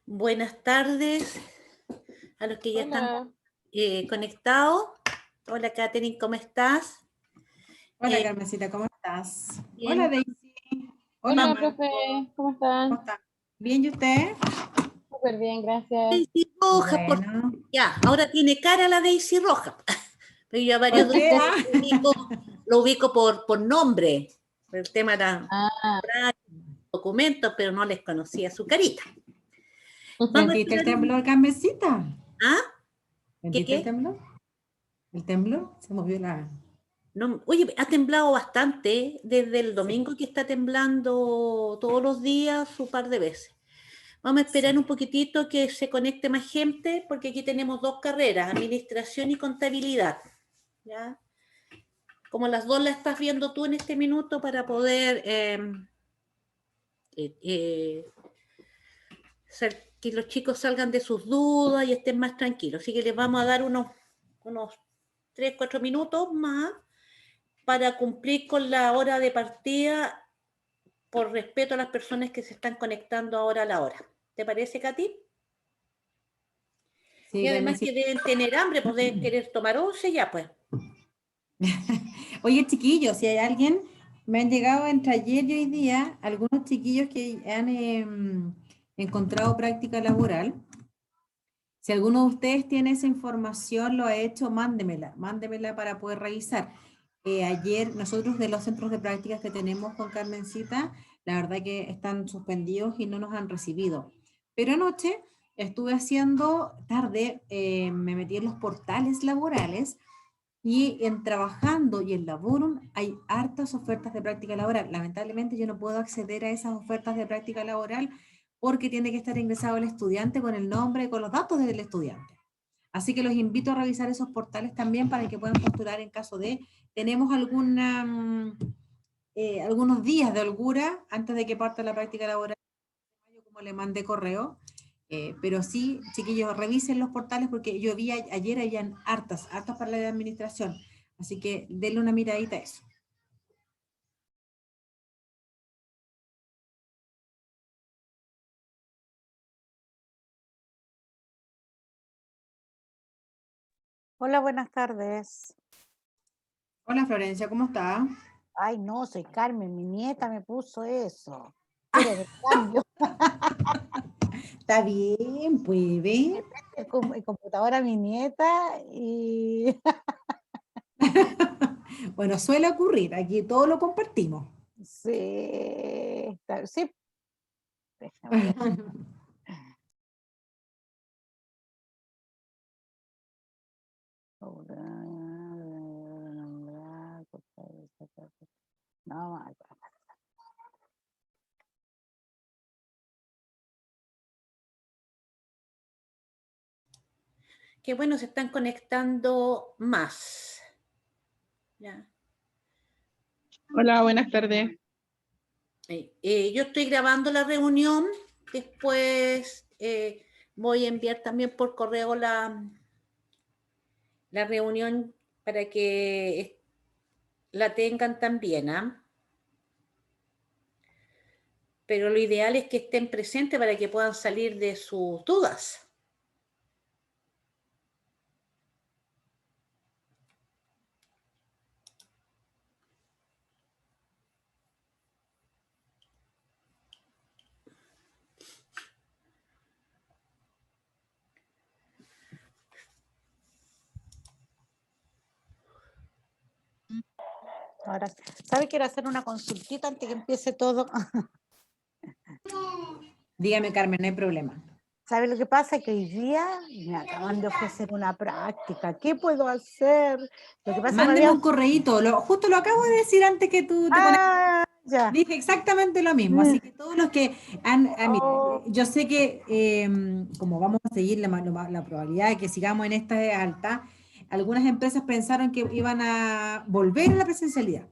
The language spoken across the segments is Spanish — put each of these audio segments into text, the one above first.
Buenas tardes a los que ya están Hola, conectados. Hola, Katherine, ¿cómo estás? Hola, Eh, Carmencita, ¿cómo estás? Hola, bien. Daisy. Hola, hola, Marco. profe, ¿cómo ¿Cómo están? está? ¿Bien y usted? Súper bien, gracias. Daisy Roja, Bueno. ya, ahora tiene cara la Daisy Roja. Pero yo a varios ¿Por de qué? ustedes lo ubico por nombre. El tema era Ah, documentos, pero no les conocía su carita. Vamos a ¿Sentiste el esperar temblor, Carmencita? ¿Ah? ¿Qué ¿Sentiste el qué? temblor? ¿El temblor? Se movió la... No, oye, ha temblado bastante desde el Sí, domingo que está temblando todos los días, un par de veces. Vamos a esperar sí. un poquitito que se conecte más gente, porque aquí tenemos dos carreras, administración y contabilidad. ¿Ya? Como las dos las estás viendo tú en este minuto para poder eh, eh, que los chicos salgan de sus dudas y estén más tranquilos. Así que les vamos a dar unos 3, 4 minutos más para cumplir con la hora de partida por respeto a las personas que se están conectando ahora a la hora. ¿Te parece, Katy? Y Sí, además que Carmencita. deben tener hambre, pues deben querer tomar once ya, pues. Oye, chiquillos, si hay alguien, me han llegado entre ayer y hoy día algunos chiquillos que han encontrado práctica laboral. Si alguno de ustedes tiene esa información, lo ha hecho, mándemela para poder revisar. Ayer nosotros de los centros de prácticas que tenemos con Carmencita, la verdad que están suspendidos y no nos han recibido. Pero anoche estuve haciendo, tarde, me metí en los portales laborales y en Trabajando y en Laborum hay hartas ofertas de práctica laboral. Lamentablemente yo no puedo acceder a esas ofertas de práctica laboral porque tiene que estar ingresado el estudiante con el nombre, con los datos del estudiante. Así que los invito a revisar esos portales también para que puedan postular en caso de, tenemos algunos días de holgura antes de que parta la práctica laboral, como le mandé correo. Pero sí, chiquillos, revisen los portales porque yo vi ayer habían hartas para la administración. Así que denle una miradita a eso. Hola, buenas tardes. Hola Florencia, ¿cómo está? Ay, no, soy Carmen, mi nieta me puso eso. Quiere el cambio. Está bien, pues, ¿ve? El computador a mi nieta y Bueno, suele ocurrir, aquí todo lo compartimos. sí, sí, déjame ver. No, Qué bueno, se están conectando más. ¿Ya? hola, buenas tardes. Yo estoy grabando la reunión, después voy a enviar también por correo la reunión para que la tengan también, ¿ah? Pero lo ideal es que estén presentes para que puedan salir de sus dudas. ahora, ¿sabe? Quiero hacer una consultita antes que empiece todo. Dígame, Carmen, no hay problema. ¿Sabe lo que pasa? Que hoy día me acaban de ofrecer una práctica. ¿Qué puedo hacer? Lo que pasa es que me Mándeme un habían... correíto, justo lo acabo de decir antes que tú te conectes. Ah, ya. Dije exactamente lo mismo, así que todos los que mire, Oh, yo sé que como vamos a seguir la probabilidad de que sigamos en esta es alta, algunas empresas pensaron que iban a volver a la presencialidad.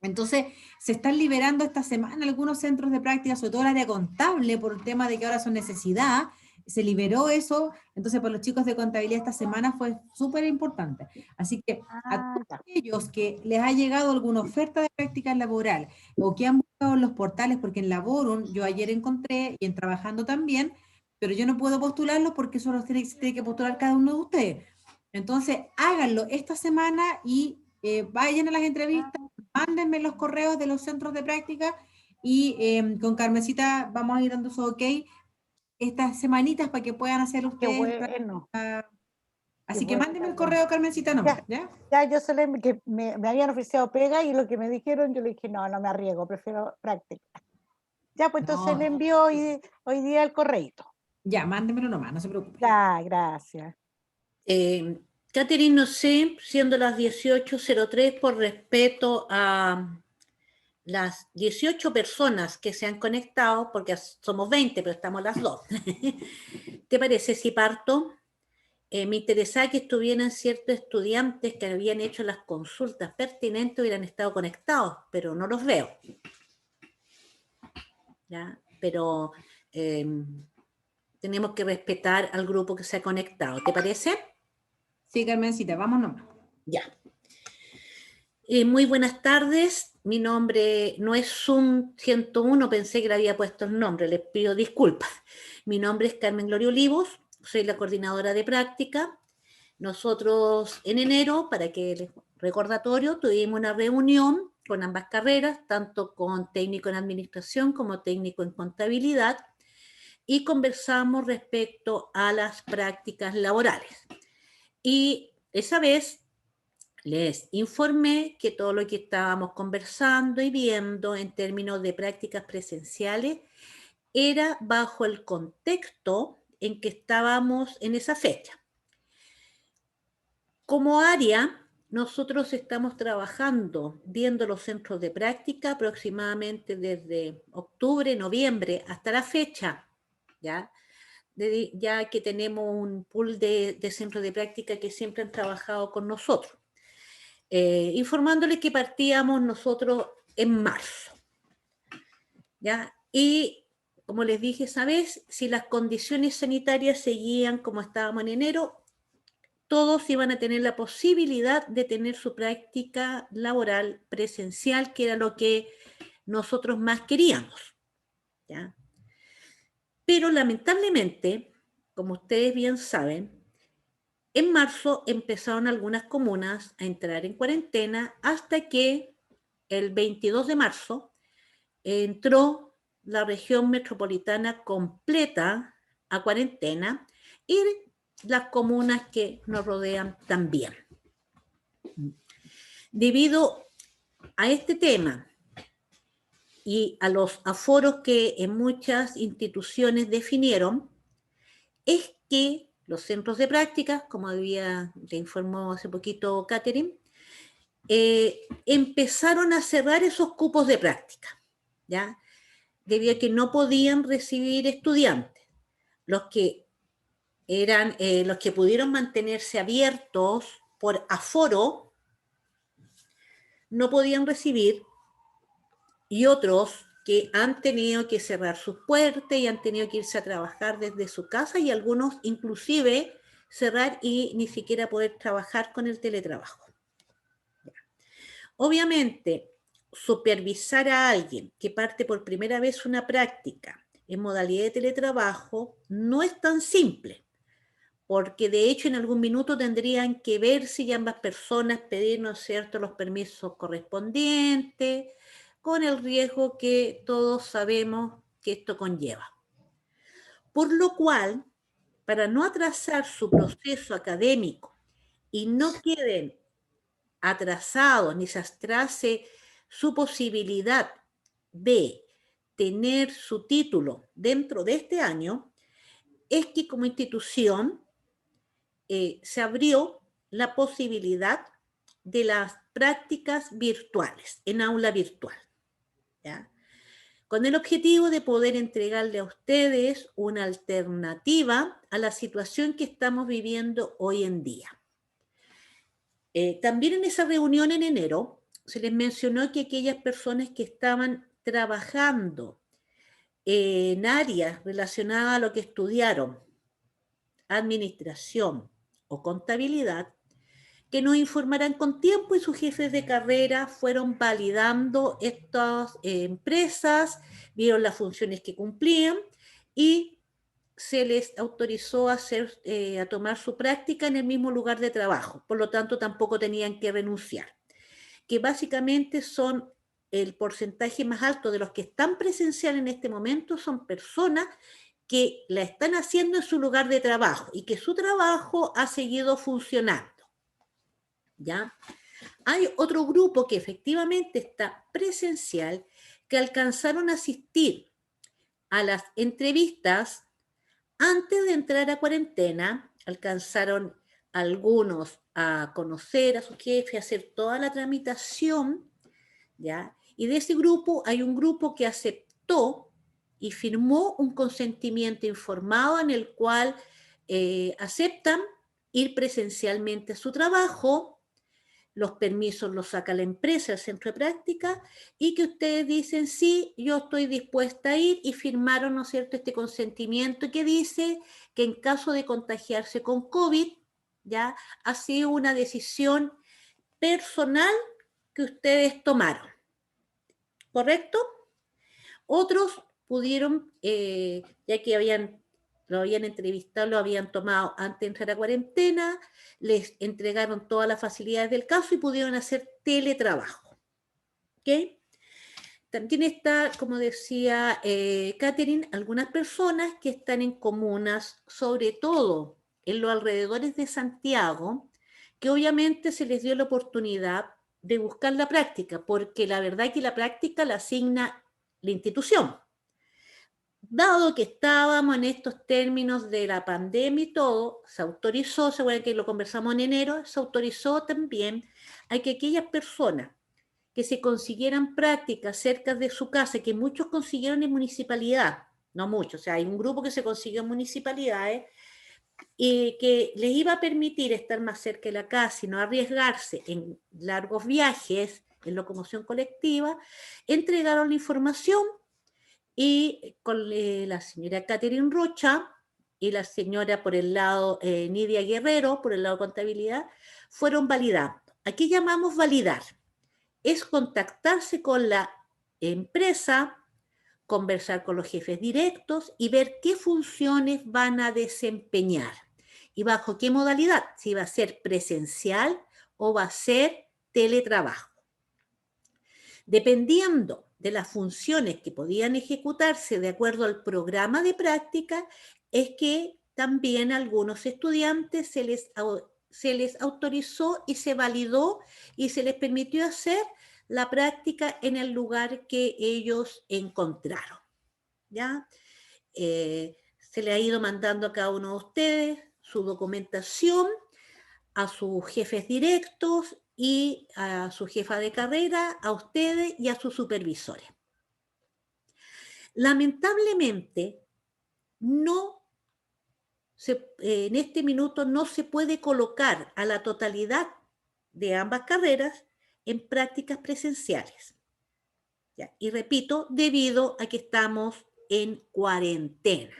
Entonces, se están liberando esta semana algunos centros de práctica, sobre todo el área contable, por el tema de que ahora son necesidad. Se liberó eso, entonces para los chicos de contabilidad esta semana fue súper importante. Así que a todos ya. aquellos que les ha llegado alguna oferta de práctica laboral o que han buscado en los portales, porque en Laborum yo ayer encontré y en Trabajando también, pero yo no puedo postularlo porque eso lo tiene que postular cada uno de ustedes. Entonces, háganlo esta semana y vayan a las entrevistas, mándenme los correos de los centros de práctica y con Carmencita vamos a ir dando su ok estas semanitas para que puedan hacer Qué ustedes bueno. Así Qué que bueno, mándenme el Carmen. correo, Carmencita, nomás, ¿ya? Ya yo se le, que me habían ofrecido pega y lo que me dijeron, yo le dije, no, no me arriesgo, prefiero práctica. Ya, pues entonces No, le envió hoy día el correíto. ya, mándemelo nomás, no se preocupe. Ya, gracias. Catherine, no sé, siendo las 18:03, por respeto a las 18 personas que se han conectado, porque somos 20, pero estamos las dos. ¿Te parece si parto? Me interesaba que estuvieran ciertos estudiantes que habían hecho las consultas pertinentes, hubieran estado conectados, pero no los veo. ¿Ya? Pero tenemos que respetar al grupo que se ha conectado. ¿Te parece? Sí, Carmencita, vamos nomás. Ya. Muy buenas tardes. Mi nombre no es Zoom 101, pensé que le había puesto el nombre, les pido disculpas. Mi nombre es Carmen Gloria Olivos, soy la coordinadora de práctica. Nosotros en enero, para que les recordatorio, tuvimos una reunión con ambas carreras, tanto con técnico en administración como técnico en contabilidad, y conversamos respecto a las prácticas laborales. Y esa vez les informé que todo lo que estábamos conversando y viendo en términos de prácticas presenciales era bajo el contexto en que estábamos en esa fecha. Como área, nosotros estamos trabajando, viendo los centros de práctica aproximadamente desde octubre, noviembre hasta la fecha, ¿ya? Ya que tenemos un pool de centros de práctica que siempre han trabajado con nosotros. Informándole que partíamos nosotros en marzo, ¿ya? Y como les dije esa vez, si las condiciones sanitarias seguían como estábamos en enero, todos iban a tener la posibilidad de tener su práctica laboral presencial, que era lo que nosotros más queríamos, ¿ya? Pero lamentablemente, como ustedes bien saben, en marzo empezaron algunas comunas a entrar en cuarentena hasta que el 22 de marzo entró la región metropolitana completa a cuarentena y las comunas que nos rodean también. Debido a este tema y a los aforos que en muchas instituciones definieron, es que los centros de práctica, como le informó hace poquito Catherine, empezaron a cerrar esos cupos de práctica, ¿ya? Debido a que no podían recibir estudiantes. Los que pudieron mantenerse abiertos por aforo no podían recibir, y otros que han tenido que cerrar sus puertas y han tenido que irse a trabajar desde su casa, y algunos inclusive cerrar y ni siquiera poder trabajar con el teletrabajo. Obviamente, supervisar a alguien que parte por primera vez una práctica en modalidad de teletrabajo no es tan simple, porque de hecho en algún minuto tendrían que ver si ambas personas pedir, ¿no es cierto?, los permisos correspondientes, con el riesgo que todos sabemos que esto conlleva. Por lo cual, para no atrasar su proceso académico y no queden atrasados ni se atrase su posibilidad de tener su título dentro de este año, es que como institución se abrió la posibilidad de las prácticas virtuales, en aula virtual, ¿ya? Con el objetivo de poder entregarle a ustedes una alternativa a la situación que estamos viviendo hoy en día. También en esa reunión en enero se les mencionó que aquellas personas que estaban trabajando en áreas relacionadas a lo que estudiaron, administración o contabilidad, que nos informaran con tiempo, y sus jefes de carrera fueron validando estas empresas, vieron las funciones que cumplían y se les autorizó a tomar su práctica en el mismo lugar de trabajo, por lo tanto tampoco tenían que renunciar, que básicamente son el porcentaje más alto de los que están presencial en este momento, son personas que la están haciendo en su lugar de trabajo y que su trabajo ha seguido funcionando. ¿Ya? Hay otro grupo que efectivamente está presencial, que alcanzaron a asistir a las entrevistas antes de entrar a cuarentena, alcanzaron algunos a conocer a su jefe, a hacer toda la tramitación, ¿ya? Y de ese grupo hay un grupo que aceptó y firmó un consentimiento informado en el cual aceptan ir presencialmente a su trabajo. Los permisos los saca la empresa, el centro de práctica, y que ustedes dicen, sí, yo estoy dispuesta a ir, y firmaron, ¿no es cierto?, este consentimiento que dice que en caso de contagiarse con COVID, ya ha sido una decisión personal que ustedes tomaron. ¿Correcto? Otros pudieron, ya que lo habían entrevistado, lo habían tomado antes de entrar a cuarentena, les entregaron todas las facilidades del caso y pudieron hacer teletrabajo. ¿Ok? También está, como decía Catherine, algunas personas que están en comunas, sobre todo en los alrededores de Santiago, que obviamente se les dio la oportunidad de buscar la práctica, porque la verdad es que la práctica la asigna la institución. Dado que estábamos en estos términos de la pandemia y todo, se autorizó, se acuerdan que lo conversamos en enero, se autorizó también a que aquellas personas que se consiguieran prácticas cerca de su casa, que muchos consiguieron en municipalidad, no muchos, o sea, hay un grupo que se consiguió en municipalidades, y que les iba a permitir estar más cerca de la casa y no arriesgarse en largos viajes, en locomoción colectiva, entregaron la información. Y con la señora Catherine Rocha y la señora por el lado Nidia Guerrero, por el lado de contabilidad, fueron validando. Aquí llamamos validar. Es contactarse con la empresa, conversar con los jefes directos y ver qué funciones van a desempeñar y bajo qué modalidad, si va a ser presencial o va a ser teletrabajo. Dependiendo de las funciones que podían ejecutarse de acuerdo al programa de práctica, es que también a algunos estudiantes se les autorizó y se validó y se les permitió hacer la práctica en el lugar que ellos encontraron. ¿Ya? Se le ha ido mandando a cada uno de ustedes su documentación, a sus jefes directos y a su jefa de carrera, a ustedes y a sus supervisores. Lamentablemente, en este minuto no se puede colocar a la totalidad de ambas carreras en prácticas presenciales. ¿Ya? Y repito, debido a que estamos en cuarentena.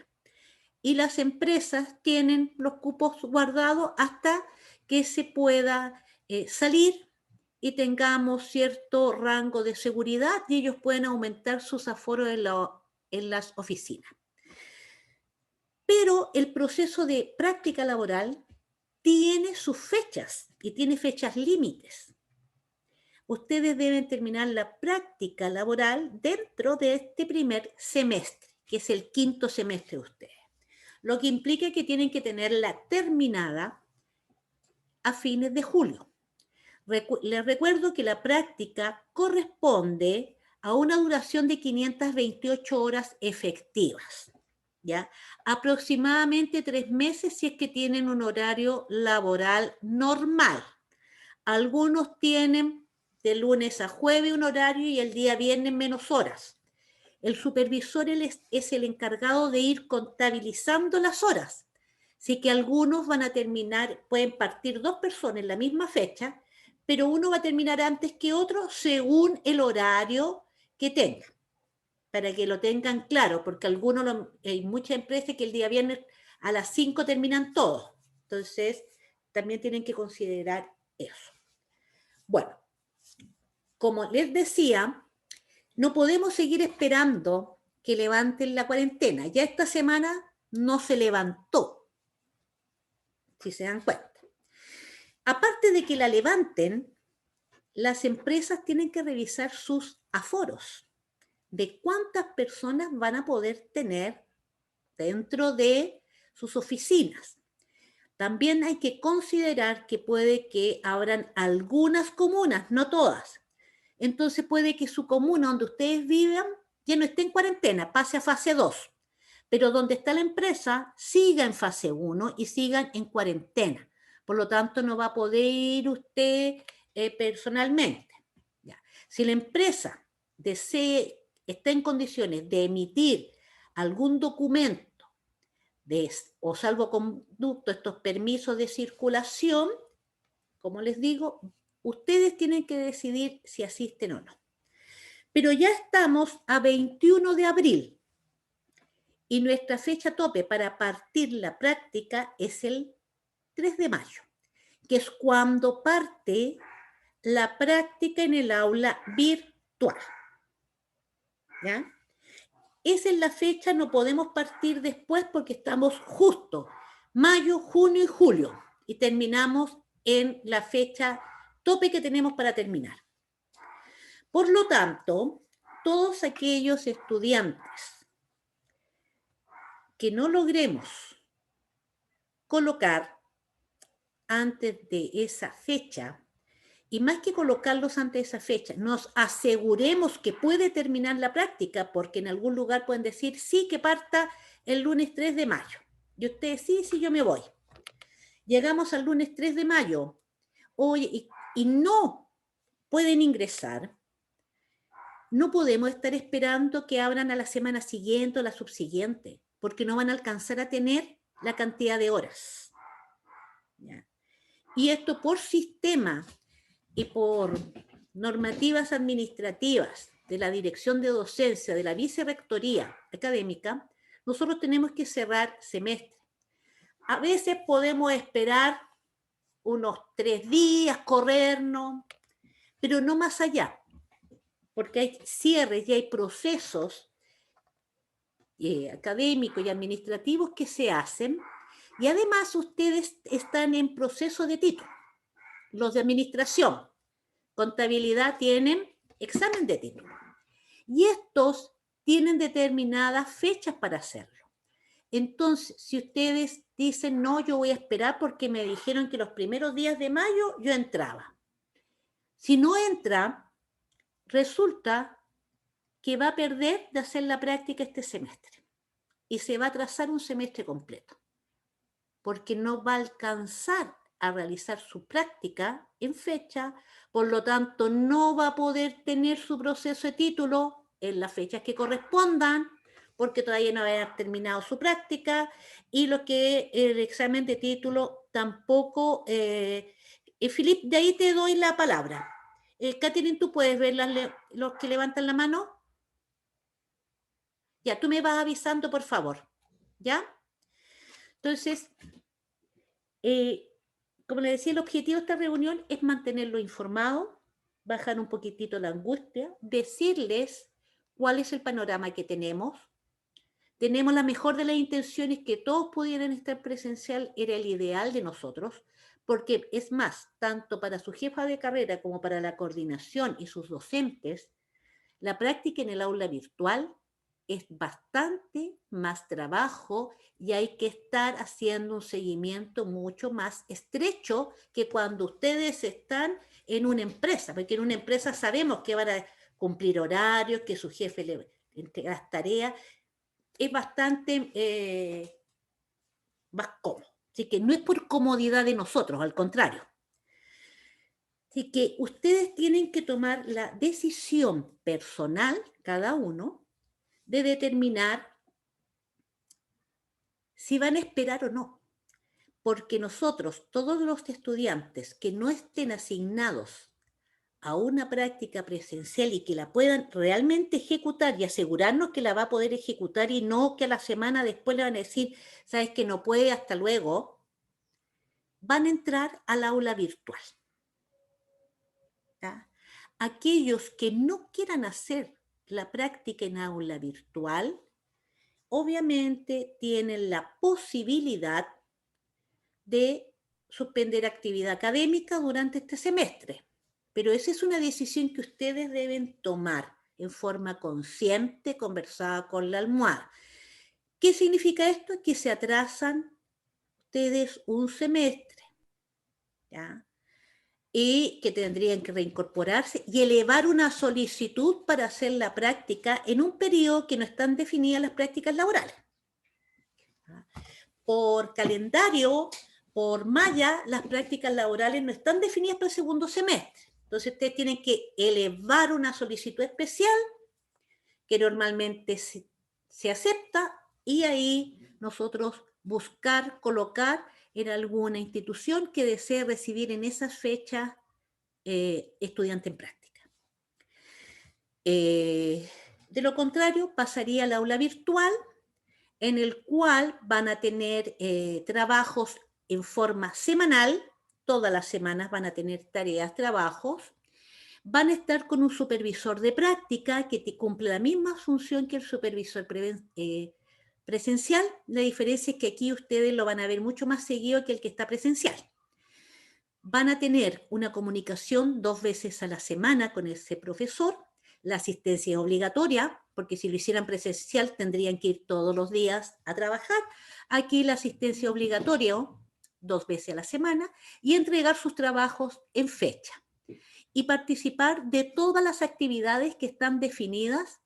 Y las empresas tienen los cupos guardados hasta que se pueda salir y tengamos cierto rango de seguridad y ellos pueden aumentar sus aforos en las oficinas. Pero el proceso de práctica laboral tiene sus fechas y tiene fechas límites. Ustedes deben terminar la práctica laboral dentro de este primer semestre, que es el quinto semestre de ustedes. Lo que implica que tienen que tenerla terminada a fines de julio. Les recuerdo que la práctica corresponde a una duración de 528 horas efectivas, ¿ya? Aproximadamente 3 meses si es que tienen un horario laboral normal. Algunos tienen de lunes a jueves un horario y el día viernes menos horas. El supervisor es el encargado de ir contabilizando las horas. Así que algunos van a terminar, pueden partir 2 personas en la misma fecha, pero uno va a terminar antes que otro según el horario que tenga, para que lo tengan claro, porque hay muchas empresas que el día viernes a las 5 terminan todos. Entonces, también tienen que considerar eso. Bueno, como les decía, no podemos seguir esperando que levanten la cuarentena. Ya esta semana no se levantó, si se dan cuenta. Aparte de que la levanten, las empresas tienen que revisar sus aforos, de cuántas personas van a poder tener dentro de sus oficinas. También hay que considerar que puede que abran algunas comunas, no todas. Entonces puede que su comuna donde ustedes vivan ya no esté en cuarentena, pase a fase 2. Pero donde está la empresa siga en fase 1 y sigan en cuarentena. Por lo tanto, no va a poder ir usted personalmente. Ya. Si la empresa está en condiciones de emitir algún documento o salvoconducto, estos permisos de circulación, como les digo, ustedes tienen que decidir si asisten o no. Pero ya estamos a 21 de abril y nuestra fecha tope para partir la práctica es el 3 de mayo, que es cuando parte la práctica en el aula virtual. ¿Ya? Esa es la fecha, no podemos partir después porque estamos justo mayo, junio y julio y terminamos en la fecha tope que tenemos para terminar. Por lo tanto, todos aquellos estudiantes que no logremos colocar antes de esa fecha, y más que colocarlos antes de esa fecha, nos aseguremos que puede terminar la práctica, porque en algún lugar pueden decir, sí, que parta el lunes 3 de mayo. Y ustedes, sí, yo me voy. Llegamos al lunes 3 de mayo, oye, y no pueden ingresar. No podemos estar esperando que abran a la semana siguiente o la subsiguiente, porque no van a alcanzar a tener la cantidad de horas. ¿Ya? Y esto por sistema y por normativas administrativas de la Dirección de Docencia, de la Vicerrectoría Académica, nosotros tenemos que cerrar semestre. A veces podemos esperar unos 3 días, corrernos, pero no más allá, porque hay cierres y hay procesos académicos y administrativos que se hacen, y además ustedes están en proceso de título. Los de administración, contabilidad tienen examen de título. Y estos tienen determinadas fechas para hacerlo. Entonces, si ustedes dicen, no, yo voy a esperar porque me dijeron que los primeros días de mayo yo entraba. Si no entra, resulta que va a perder de hacer la práctica este semestre. Y se va a atrasar un semestre completo. Porque no va a alcanzar a realizar su práctica en fecha, por lo tanto no va a poder tener su proceso de título en las fechas que correspondan, porque todavía no va a haber terminado su práctica, y lo que el examen de título tampoco. Filip, de ahí te doy la palabra. Catherine, ¿tú puedes ver los que levantan la mano? Ya, tú me vas avisando, por favor. ¿Ya? Entonces, como les decía, el objetivo de esta reunión es mantenerlo informado, bajar un poquitito la angustia, decirles cuál es el panorama que tenemos. Tenemos la mejor de las intenciones, que todos pudieran estar presencial, era el ideal de nosotros, porque es más, tanto para su jefa de carrera como para la coordinación y sus docentes, la práctica en el aula virtual es bastante más trabajo y hay que estar haciendo un seguimiento mucho más estrecho que cuando ustedes están en una empresa, porque en una empresa sabemos que van a cumplir horarios, que su jefe le entrega las tareas, es bastante más cómodo. Así que no es por comodidad de nosotros, al contrario. Así que ustedes tienen que tomar la decisión personal, cada uno, de determinar si van a esperar o no. Porque nosotros, todos los estudiantes que no estén asignados a una práctica presencial y que la puedan realmente ejecutar y asegurarnos que la va a poder ejecutar y no que a la semana después le van a decir, sabes que no puede, hasta luego, van a entrar al aula virtual. ¿Ya? Aquellos que no quieran hacer la práctica en aula virtual, obviamente tienen la posibilidad de suspender actividad académica durante este semestre. Pero esa es una decisión que ustedes deben tomar en forma consciente, conversada con la almohada. ¿Qué significa esto? Que se atrasan ustedes un semestre, ¿ya? Y que tendrían que reincorporarse y elevar una solicitud para hacer la práctica en un periodo que no están definidas las prácticas laborales. Por calendario, por malla, las prácticas laborales no están definidas para el segundo semestre. Entonces ustedes tienen que elevar una solicitud especial que normalmente se acepta y ahí nosotros buscar, colocar en alguna institución que desee recibir en esas fechas estudiante en práctica. De lo contrario, pasaría al aula virtual, en el cual van a tener trabajos en forma semanal, todas las semanas van a tener tareas, trabajos, van a estar con un supervisor de práctica que cumple la misma función que el supervisor presencial. La diferencia es que aquí ustedes lo van a ver mucho más seguido que el que está presencial. Van a tener una comunicación 2 veces a la semana con ese profesor. La asistencia es obligatoria, porque si lo hicieran presencial tendrían que ir todos los días a trabajar. Aquí la asistencia es obligatoria 2 veces a la semana y entregar sus trabajos en fecha. Y participar de todas las actividades que están definidas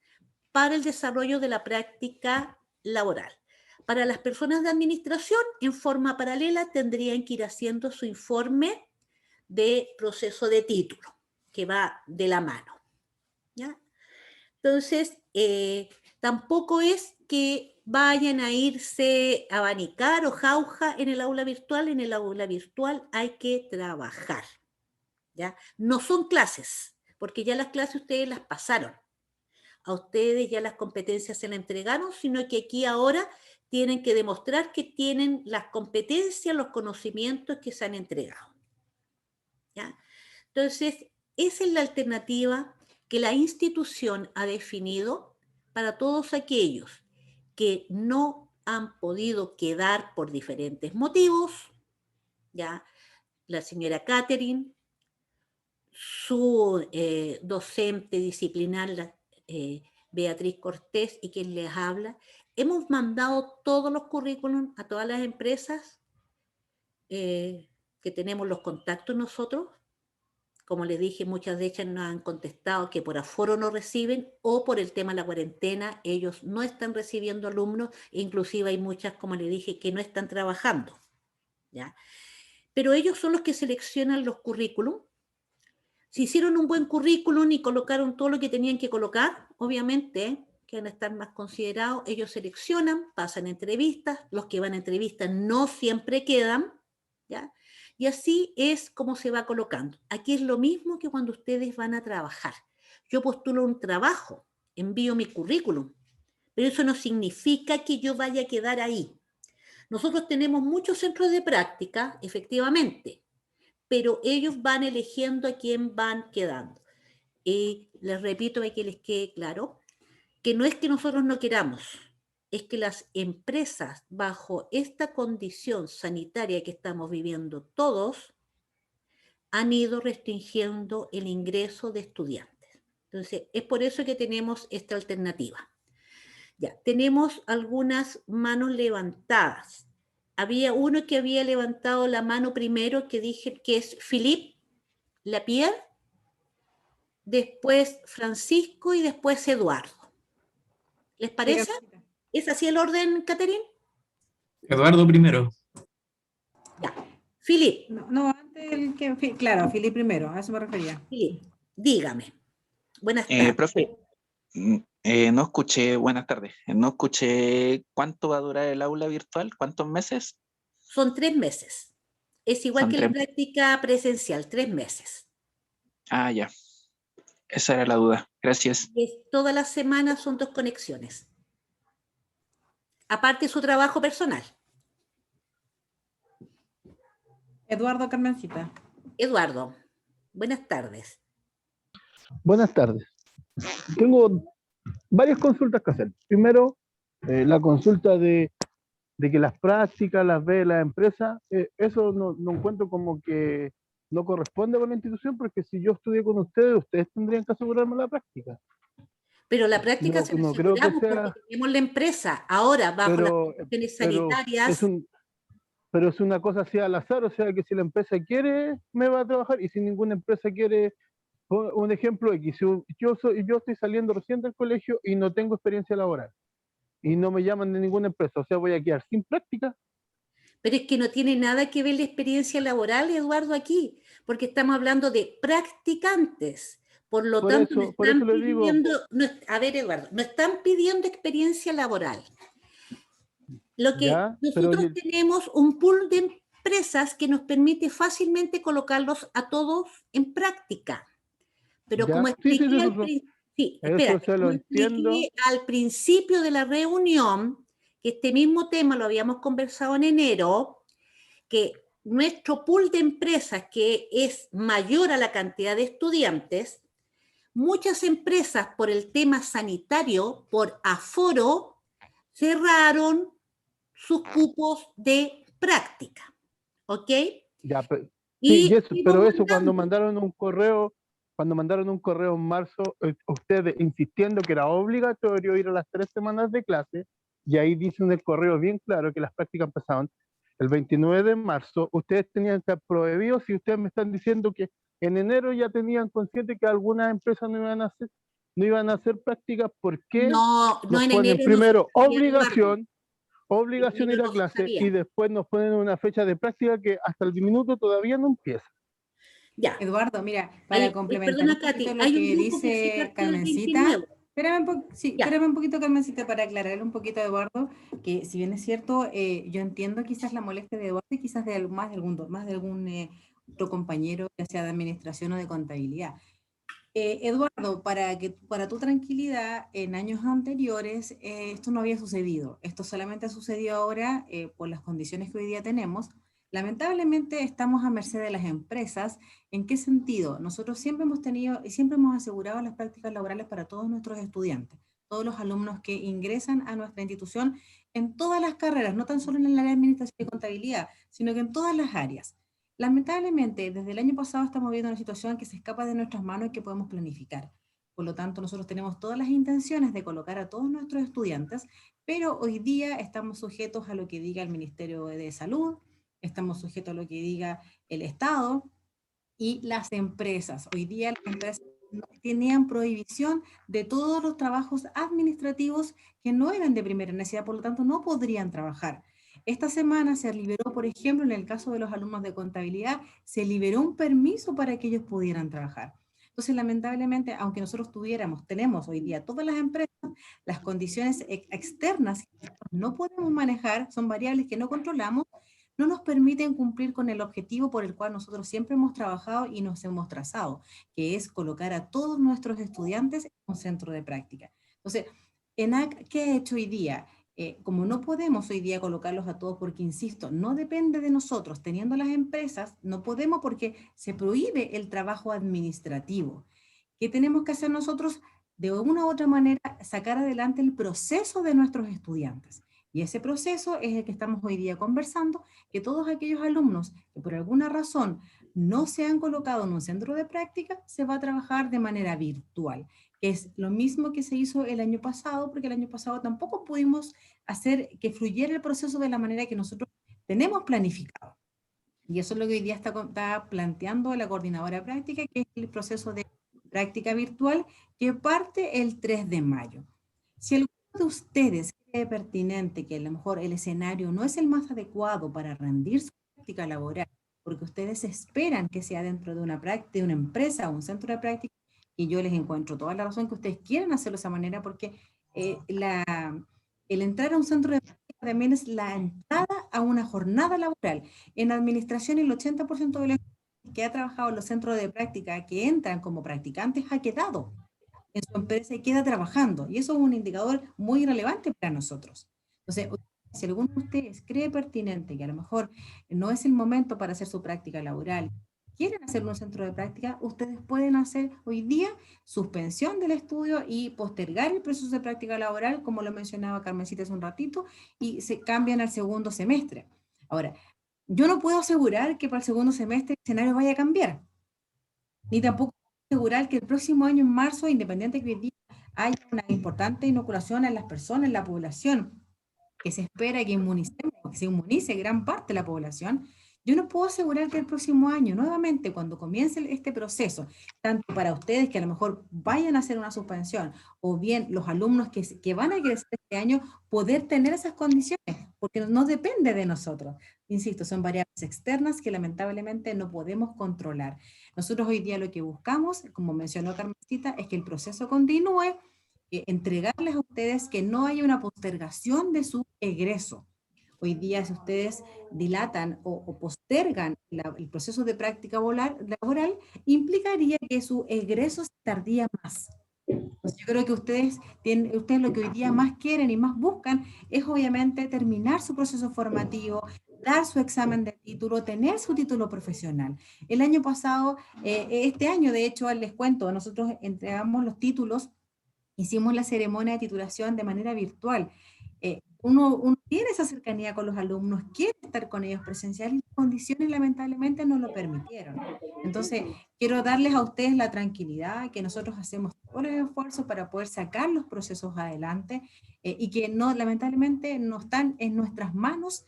para el desarrollo de la práctica laboral. Para las personas de administración, en forma paralela, tendrían que ir haciendo su informe de proceso de título, que va de la mano, ¿ya? Entonces, tampoco es que vayan a irse a abanicar o jauja en el aula virtual. En el aula virtual hay que trabajar, ¿ya? No son clases, porque ya las clases ustedes las pasaron. A ustedes ya las competencias se las entregaron, sino que aquí ahora tienen que demostrar que tienen las competencias, los conocimientos que se han entregado, ¿ya? Entonces, esa es la alternativa que la institución ha definido para todos aquellos que no han podido quedar por diferentes motivos, ¿ya? La señora Catherine, su docente disciplinar, Beatriz Cortés, y quien les habla, hemos mandado todos los currículums a todas las empresas que tenemos los contactos nosotros. Como les dije, muchas de ellas nos han contestado que por aforo no reciben o por el tema de la cuarentena ellos no están recibiendo alumnos, inclusive hay muchas, como les dije, que no están trabajando, ¿ya? Pero ellos son los que seleccionan los currículums. Si hicieron un buen currículum y colocaron todo lo que tenían que colocar, obviamente que van a estar más considerados. Ellos seleccionan, pasan entrevistas, los que van a entrevistas no siempre quedan, ¿ya? Y así es como se va colocando. Aquí es lo mismo que cuando ustedes van a trabajar. Yo postulo un trabajo, envío mi currículum, pero eso no significa que yo vaya a quedar ahí. Nosotros tenemos muchos centros de práctica, efectivamente, pero ellos van eligiendo a quién van quedando. Y les repito para que les quede claro, que no es que nosotros no queramos, es que las empresas bajo esta condición sanitaria que estamos viviendo todos, han ido restringiendo el ingreso de estudiantes. Entonces, es por eso que tenemos esta alternativa. Ya, tenemos algunas manos levantadas. Había uno que había levantado la mano primero, que dije que es Philippe Lapierre, después Francisco y después Eduardo. ¿Les parece? ¿Es así el orden, Catherine? Eduardo primero. Ya. Philippe. No, antes el que, claro, Philippe primero, a eso me refería. Philippe, dígame. Buenas tardes. Profe, no escuché, buenas tardes, no escuché cuánto va a durar el aula virtual, cuántos meses. Son 3 meses. Es igual que la práctica presencial, 3 meses. Ah, ya. Esa era la duda. Gracias. Todas las semanas son 2 conexiones. Aparte su trabajo personal. Eduardo Carmencita. Eduardo, buenas tardes. Buenas tardes. Tengo varias consultas que hacer. Primero, La consulta de que las prácticas las ve la empresa, eso no encuentro como que no corresponde con la institución, porque si yo estudié con ustedes tendrían que asegurarme la práctica. Pero la práctica No, se la no creo que aseguramos porque sea, tenemos la empresa. Ahora, bajo las condiciones pero sanitarias, pero es una cosa así al azar, o sea que si la empresa quiere, me va a trabajar, y si ninguna empresa quiere, un ejemplo X, si yo estoy saliendo recién del colegio y no tengo experiencia laboral, y no me llaman de ninguna empresa, o sea, voy a quedar sin práctica. pero es que no tiene nada que ver la experiencia laboral, Eduardo, aquí, porque estamos hablando de practicantes. Por lo tanto, no Por eso están le digo, pidiendo, a ver, Eduardo, no están pidiendo experiencia laboral. Lo que ya, pero nosotros tenemos un pool de empresas que nos permite fácilmente colocarlos a todos en práctica. Pero como ya, sí, expliqué al principio, sí, eso espérate, se lo como entiendo. expliqué al principio de la reunión, que este mismo tema lo habíamos conversado en enero, que nuestro pool de empresas, que es mayor a la cantidad de estudiantes, muchas empresas por el tema sanitario, por aforo, cerraron sus cupos de práctica, ¿ok? Ya, sí, Y fuimos pero eso mandando. cuando mandaron un correo en marzo, ustedes insistiendo que era obligatorio ir a las 3 semanas de clase, y ahí dicen en el correo bien claro que las prácticas empezaban el 29 de marzo, ustedes tenían que estar prohibidos, si ustedes me están diciendo que en enero ya tenían consciente que algunas empresas no iban a hacer prácticas, ¿por qué No, no, nos en ponen enero no se primero sabía, Eduardo. En obligación de enero ir a no se clase, sabía. y después nos ponen una fecha de práctica que hasta el minuto todavía no empieza? Ya. Eduardo, mira, para complementar un Perdona, poquito Katy, lo hay un que grupo que se dice partió el Carmencita, 29. Ya. espérame un poquito, Carmencita, para aclararle un poquito a Eduardo, que si bien es cierto, yo entiendo quizás la molestia de Eduardo y quizás de más de algún otro compañero, ya sea de administración o de contabilidad. Eduardo, para tu tranquilidad, en años anteriores esto no había sucedido. Esto solamente sucedió ahora por las condiciones que hoy día tenemos. Lamentablemente estamos a merced de las empresas. ¿En qué sentido? Nosotros siempre hemos tenido y siempre hemos asegurado las prácticas laborales para todos nuestros estudiantes, todos los alumnos que ingresan a nuestra institución en todas las carreras, no tan solo en el área de administración y contabilidad, sino que en todas las áreas. Lamentablemente, desde el año pasado estamos viendo una situación que se escapa de nuestras manos y que podemos planificar. Por lo tanto, nosotros tenemos todas las intenciones de colocar a todos nuestros estudiantes, pero hoy día estamos sujetos a lo que diga el Ministerio de Salud, estamos sujetos a lo que diga el Estado y las empresas. Hoy día las empresas tenían prohibición de todos los trabajos administrativos que no eran de primera necesidad, por lo tanto no podrían trabajar. Esta semana se liberó, por ejemplo, en el caso de los alumnos de contabilidad, se liberó un permiso para que ellos pudieran trabajar. Entonces, lamentablemente, aunque nosotros tenemos hoy día todas las empresas, las condiciones externas que no podemos manejar, son variables que no controlamos, no nos permiten cumplir con el objetivo por el cual nosotros siempre hemos trabajado y nos hemos trazado, que es colocar a todos nuestros estudiantes en un centro de práctica. Entonces, ENAC, ¿qué ha hecho hoy día? Como no podemos hoy día colocarlos a todos porque, insisto, no depende de nosotros, teniendo las empresas, no podemos porque se prohíbe el trabajo administrativo. ¿Qué tenemos que hacer nosotros? De una u otra manera, sacar adelante el proceso de nuestros estudiantes. Y ese proceso es el que estamos hoy día conversando, que todos aquellos alumnos que por alguna razón no se han colocado en un centro de práctica, se va a trabajar de manera virtual. Es lo mismo que se hizo el año pasado, porque el año pasado tampoco pudimos hacer que fluyera el proceso de la manera que nosotros tenemos planificado. Y eso es lo que hoy día está planteando la coordinadora de práctica, que es el proceso de práctica virtual que parte el 3 de mayo. Si alguno de ustedes cree pertinente que a lo mejor el escenario no es el más adecuado para rendir su práctica laboral, porque ustedes esperan que sea dentro de una empresa o un centro de práctica, y yo les encuentro toda la razón que ustedes quieren hacerlo de esa manera, porque el entrar a un centro de práctica también es la entrada a una jornada laboral. En administración, el 80% de la gente que ha trabajado en los centros de práctica, que entran como practicantes, ha quedado en su empresa y queda trabajando. Y eso es un indicador muy relevante para nosotros. Entonces, si alguno de ustedes cree pertinente que a lo mejor no es el momento para hacer su práctica laboral, quieren hacer un centro de práctica, ustedes pueden hacer hoy día suspensión del estudio y postergar el proceso de práctica laboral, como lo mencionaba Carmencita hace un ratito, y se cambian al segundo semestre. Ahora, yo no puedo asegurar que para el segundo semestre el escenario vaya a cambiar, ni tampoco puedo asegurar que el próximo año, en marzo, independiente que hoy día haya una importante inoculación en las personas, en la población, que se espera que inmunicemos, que se inmunice gran parte de la población, yo no puedo asegurar que el próximo año, nuevamente, cuando comience este proceso, tanto para ustedes que a lo mejor vayan a hacer una suspensión, o bien los alumnos que van a egresar este año, poder tener esas condiciones, porque no depende de nosotros. Insisto, son variables externas que lamentablemente no podemos controlar. Nosotros hoy día lo que buscamos, como mencionó Carmencita, es que el proceso continúe, entregarles a ustedes que no haya una postergación de su egreso. Hoy día, si ustedes dilatan o postergan el proceso de práctica laboral, implicaría que su egreso se tardía más. Entonces, yo creo que ustedes lo que hoy día más quieren y más buscan es obviamente terminar su proceso formativo, dar su examen de título, tener su título profesional. El año pasado, este año de hecho, les cuento, nosotros entregamos los títulos, hicimos la ceremonia de titulación de manera virtual. Uno tiene esa cercanía con los alumnos, quiere estar con ellos presencial y las condiciones lamentablemente no lo permitieron. Entonces, quiero darles a ustedes la tranquilidad que nosotros hacemos todo el esfuerzo para poder sacar los procesos adelante y que no, lamentablemente no están en nuestras manos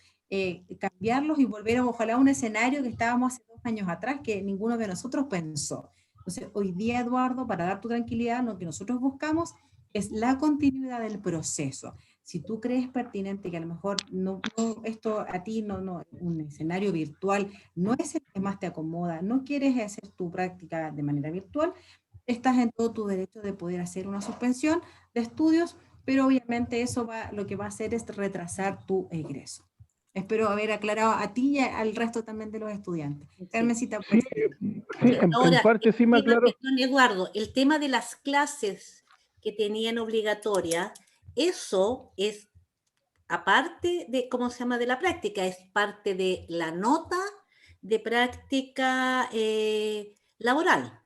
cambiarlos y volver a, ojalá, a un escenario que estábamos hace 2 años atrás que ninguno de nosotros pensó. Entonces, hoy día, Eduardo, para dar tu tranquilidad, lo que nosotros buscamos es la continuidad del proceso. Si tú crees pertinente que a lo mejor esto a ti un escenario virtual no es el que más te acomoda, no quieres hacer tu práctica de manera virtual, estás en todo tu derecho de poder hacer una suspensión de estudios, pero obviamente eso lo que va a hacer es retrasar tu egreso. Espero haber aclarado a ti y al resto también de los estudiantes. Carmencita, Sí, en parte sí me aclaro. Don Eduardo, el tema de las clases que tenían obligatoria, eso es aparte de, ¿cómo se llama?, de la práctica, es parte de la nota de práctica laboral,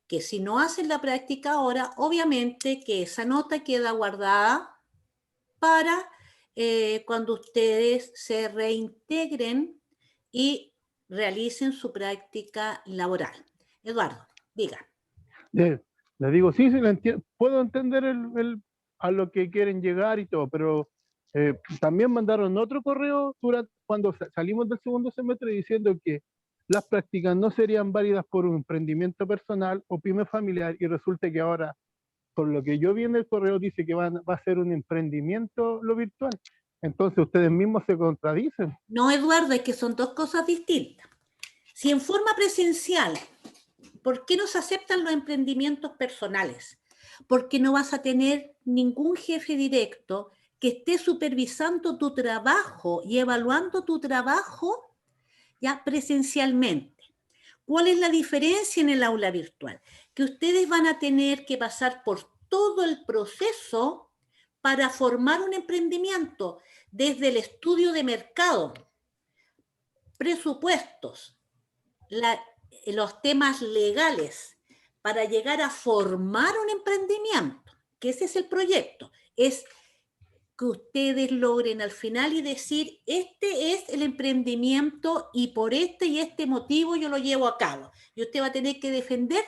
que si no hacen la práctica ahora, obviamente que esa nota queda guardada para cuando ustedes se reintegren y realicen su práctica laboral. Eduardo, diga. Le digo, sí, puedo entender a lo que quieren llegar y todo, pero también mandaron otro correo cuando salimos del segundo semestre diciendo que las prácticas no serían válidas por un emprendimiento personal o pyme familiar, y resulta que ahora, por lo que yo vi en el correo, dice que va a ser un emprendimiento lo virtual. Entonces ustedes mismos se contradicen. No, Eduardo, es que son dos cosas distintas. Si en forma presencial, ¿por qué no se aceptan los emprendimientos personales? Porque no vas a tener ningún jefe directo que esté supervisando tu trabajo y evaluando tu trabajo ya presencialmente. ¿Cuál es la diferencia en el aula virtual? Que ustedes van a tener que pasar por todo el proceso para formar un emprendimiento, desde el estudio de mercado, presupuestos, los temas legales, para llegar a formar un emprendimiento, que ese es el proyecto, es que ustedes logren al final y decir, este es el emprendimiento y por este y este motivo yo lo llevo a cabo. Y usted va a tener que defender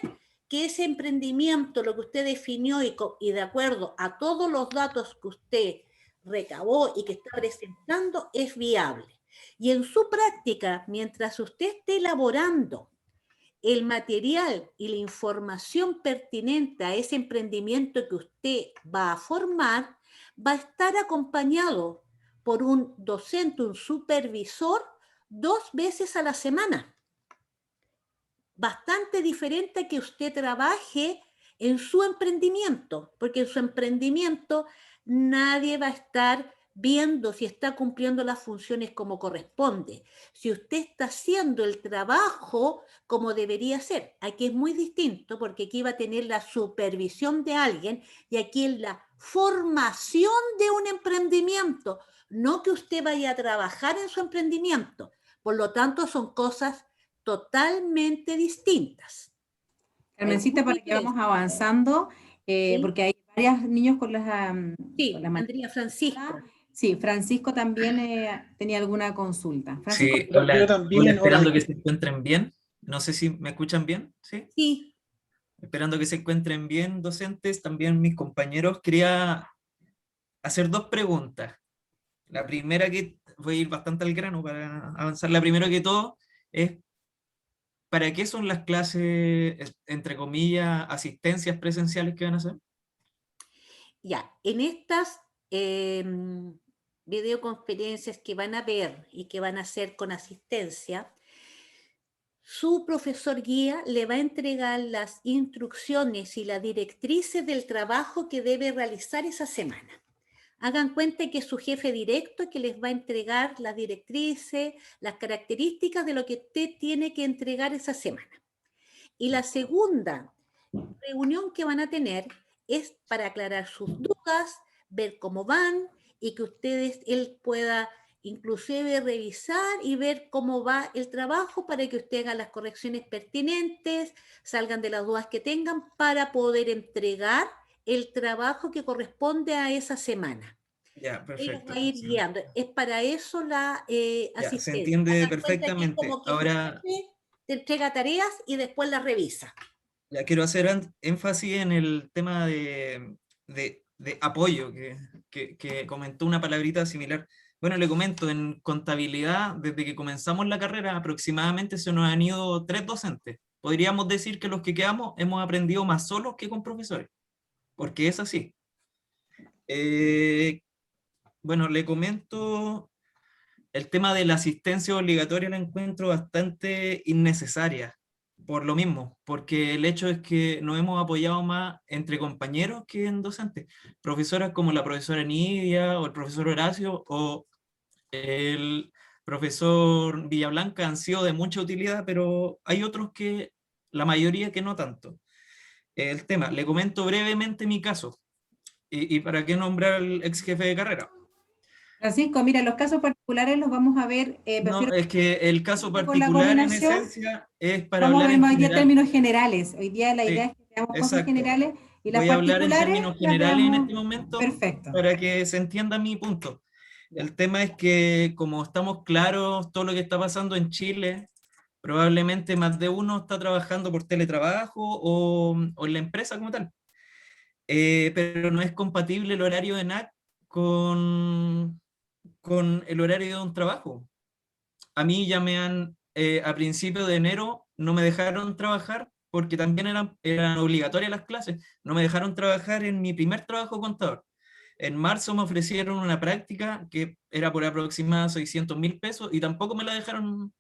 que ese emprendimiento, lo que usted definió y de acuerdo a todos los datos que usted recabó y que está presentando, es viable. Y en su práctica, mientras usted esté elaborando el material y la información pertinente a ese emprendimiento que usted va a formar, va a estar acompañado por un docente, un supervisor, 2 veces a la semana. Bastante diferente a que usted trabaje en su emprendimiento, porque en su emprendimiento nadie va a estar viendo si está cumpliendo las funciones como corresponde, si usted está haciendo el trabajo como debería ser. Aquí es muy distinto, porque aquí va a tener la supervisión de alguien y aquí es la formación de un emprendimiento, no que usted vaya a trabajar en su emprendimiento. Por lo tanto, son cosas totalmente distintas. Carmencita, para que vamos avanzando, Sí. porque hay varios niños con las... Sí, con las Andrea Francisco. Sí, Francisco también tenía alguna consulta. Francisco, Sí, hola, Yo también, hola, hola. esperando que se encuentren bien. No sé si me escuchan bien, ¿sí? Sí, Esperando que se encuentren bien, docentes, también mis compañeros. Quería hacer dos preguntas. La primera, que voy a ir bastante al grano para avanzar. La primera que todo es, ¿para qué son las clases, entre comillas, asistencias presenciales que van a hacer? ya. En estas videoconferencias que van a ver y que van a hacer con asistencia, su profesor guía le va a entregar las instrucciones y las directrices del trabajo que debe realizar esa semana. Hagan cuenta que es su jefe directo que les va a entregar las directrices, las características de lo que usted tiene que entregar esa semana. Y la segunda reunión que van a tener es para aclarar sus dudas, ver cómo van y que él pueda inclusive revisar y ver cómo va el trabajo para que usted haga las correcciones pertinentes, salgan de las dudas que tengan para poder entregar el trabajo que corresponde a esa semana. Ya, Él perfecto. va a ir guiando. Es para eso la Ya, se asistencia. entiende Hagan cuenta que es perfectamente. como que su Ahora, jefe te entrega tareas y después las revisa. ya quiero hacer énfasis en el tema de apoyo, que comentó una palabrita similar. Bueno, le comento, en contabilidad, desde que comenzamos la carrera, aproximadamente se nos han ido 3 docentes. Podríamos decir que los que quedamos hemos aprendido más solos que con profesores, porque es así. Bueno, le comento, el tema de la asistencia obligatoria la encuentro bastante innecesaria, por lo mismo, porque el hecho es que nos hemos apoyado más entre compañeros que en docentes. Profesoras como la profesora Nidia, o el profesor Horacio, o el profesor Villablanca han sido de mucha utilidad, pero hay otros que, la mayoría que no tanto. El tema, le comento brevemente mi caso, y para qué nombrar al ex jefe de carrera. Francisco, mira, los casos particulares los vamos a ver. No, es que el caso con la particular en coordinación, esencia es para vamos a hablar ver en más hoy día general. términos generales. Hoy día la idea Sí, es que veamos cosas exacto. generales y las Voy a hablar en particulares términos las generales en veamos. este momento Perfecto. para que se entienda mi punto. El tema es que, como estamos claros, todo lo que está pasando en Chile, probablemente más de uno está trabajando por teletrabajo o en la empresa como tal. Pero no es compatible el horario de NAC con el horario de un trabajo. A mí ya a principios de enero no me dejaron trabajar porque también eran obligatorias las clases. No me dejaron trabajar en mi primer trabajo contador. En marzo me ofrecieron una práctica que era por aproximadamente 600.000 pesos y tampoco me la dejaron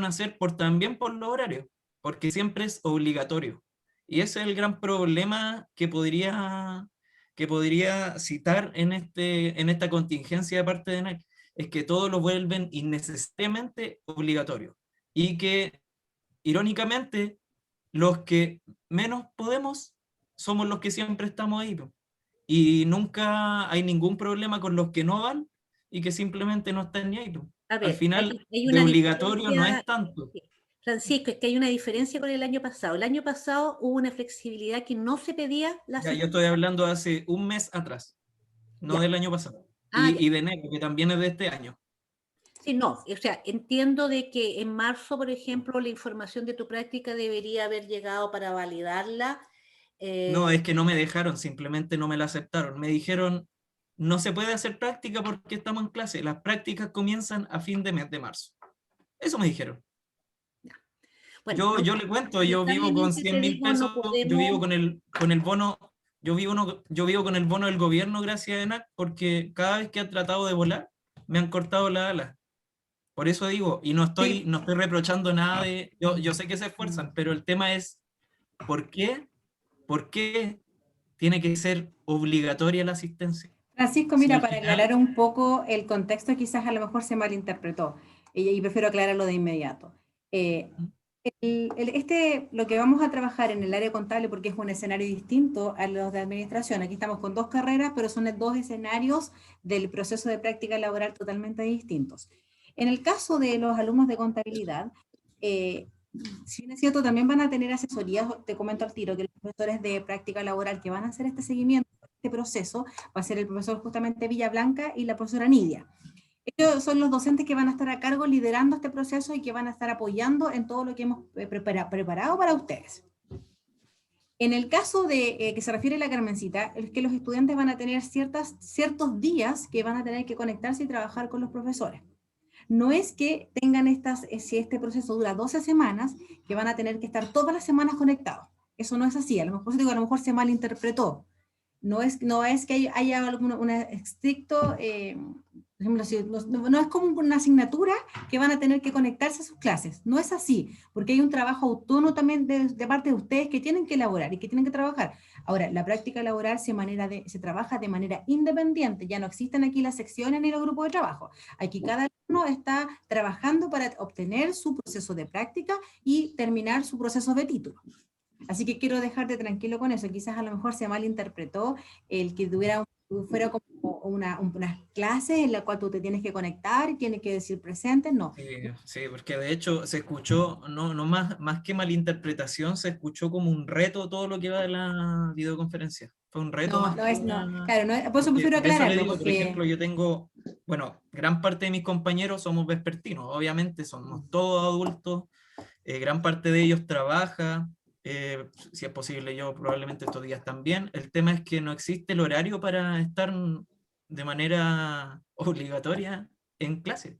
hacer también por los horarios, porque siempre es obligatorio. Y ese es el gran problema que podría citar en esta contingencia de parte de NAC, es que todo lo vuelven innecesariamente obligatorio. Y que, irónicamente, los que menos podemos somos los que siempre estamos ahí. Y nunca hay ningún problema con los que no van y que simplemente no están ni ahí. A Al ver, final, hay de una obligatorio no diferencia, es tanto. Francisco, es que hay una diferencia con el año pasado. El año pasado hubo una flexibilidad que no se pedía la Ya, yo estoy hablando hace un mes atrás, no Ya. del año pasado. Ah, ya. Y de enero, que también es de este año. Sí, no, o sea, entiendo de que en marzo, por ejemplo, la información de tu práctica debería haber llegado para validarla. No, es que no me dejaron, simplemente no me la aceptaron. Me dijeron, no se puede hacer práctica porque estamos en clase. Las prácticas comienzan a fin de mes de marzo. Eso me dijeron. Bueno, Yo le cuento, yo vivo con lamentablemente te 100.000 digo, pesos, no yo vivo podemos. con el bono, yo vivo con el bono del gobierno gracias a ENAC, porque cada vez que han tratado de volar, me han cortado la ala. Por eso digo, y no estoy reprochando nada yo sé que se esfuerzan, pero el tema es, ¿por qué? ¿Por qué tiene que ser obligatoria la asistencia? Francisco, Si mira, al para final, aclarar un poco el contexto, quizás a lo mejor se malinterpretó, y prefiero aclararlo de inmediato. Lo que vamos a trabajar en el área contable, porque es un escenario distinto a los de administración, aquí estamos con dos carreras, pero son dos escenarios del proceso de práctica laboral totalmente distintos. En el caso de los alumnos de contabilidad, si bien es cierto, también van a tener asesorías, te comento al tiro, que los profesores de práctica laboral que van a hacer este seguimiento, este proceso, va a ser el profesor justamente Villablanca y la profesora Nidia. Ellos son los docentes que van a estar a cargo liderando este proceso y que van a estar apoyando en todo lo que hemos preparado para ustedes. En el caso de que se refiere a la Carmencita, es que los estudiantes van a tener ciertos días que van a tener que conectarse y trabajar con los profesores. No es que tengan si este proceso dura 12 semanas, que van a tener que estar todas las semanas conectados. Eso no es así, a lo mejor se malinterpretó. No es que haya un estricto, por ejemplo, no es como una asignatura que van a tener que conectarse a sus clases. No es así, porque hay un trabajo autónomo también de parte de ustedes que tienen que elaborar y que tienen que trabajar. Ahora, la práctica laboral se trabaja de manera independiente, ya no existen aquí las secciones ni los grupos de trabajo. Aquí cada uno está trabajando para obtener su proceso de práctica y terminar su proceso de título. Así que quiero dejarte tranquilo con eso. Quizás a lo mejor se malinterpretó el que fuera como una clase en la cual tú te tienes que conectar y tienes que decir presente, no. Sí, porque de hecho se escuchó, no más que malinterpretación, se escuchó como un reto todo lo que va de la videoconferencia. Fue un reto. Claro, por eso prefiero aclararlo. Por ejemplo, yo tengo, bueno, gran parte de mis compañeros somos vespertinos, obviamente somos todos adultos, gran parte de ellos trabaja, si es posible yo probablemente estos días también. El tema es que no existe el horario para estar de manera obligatoria en clase.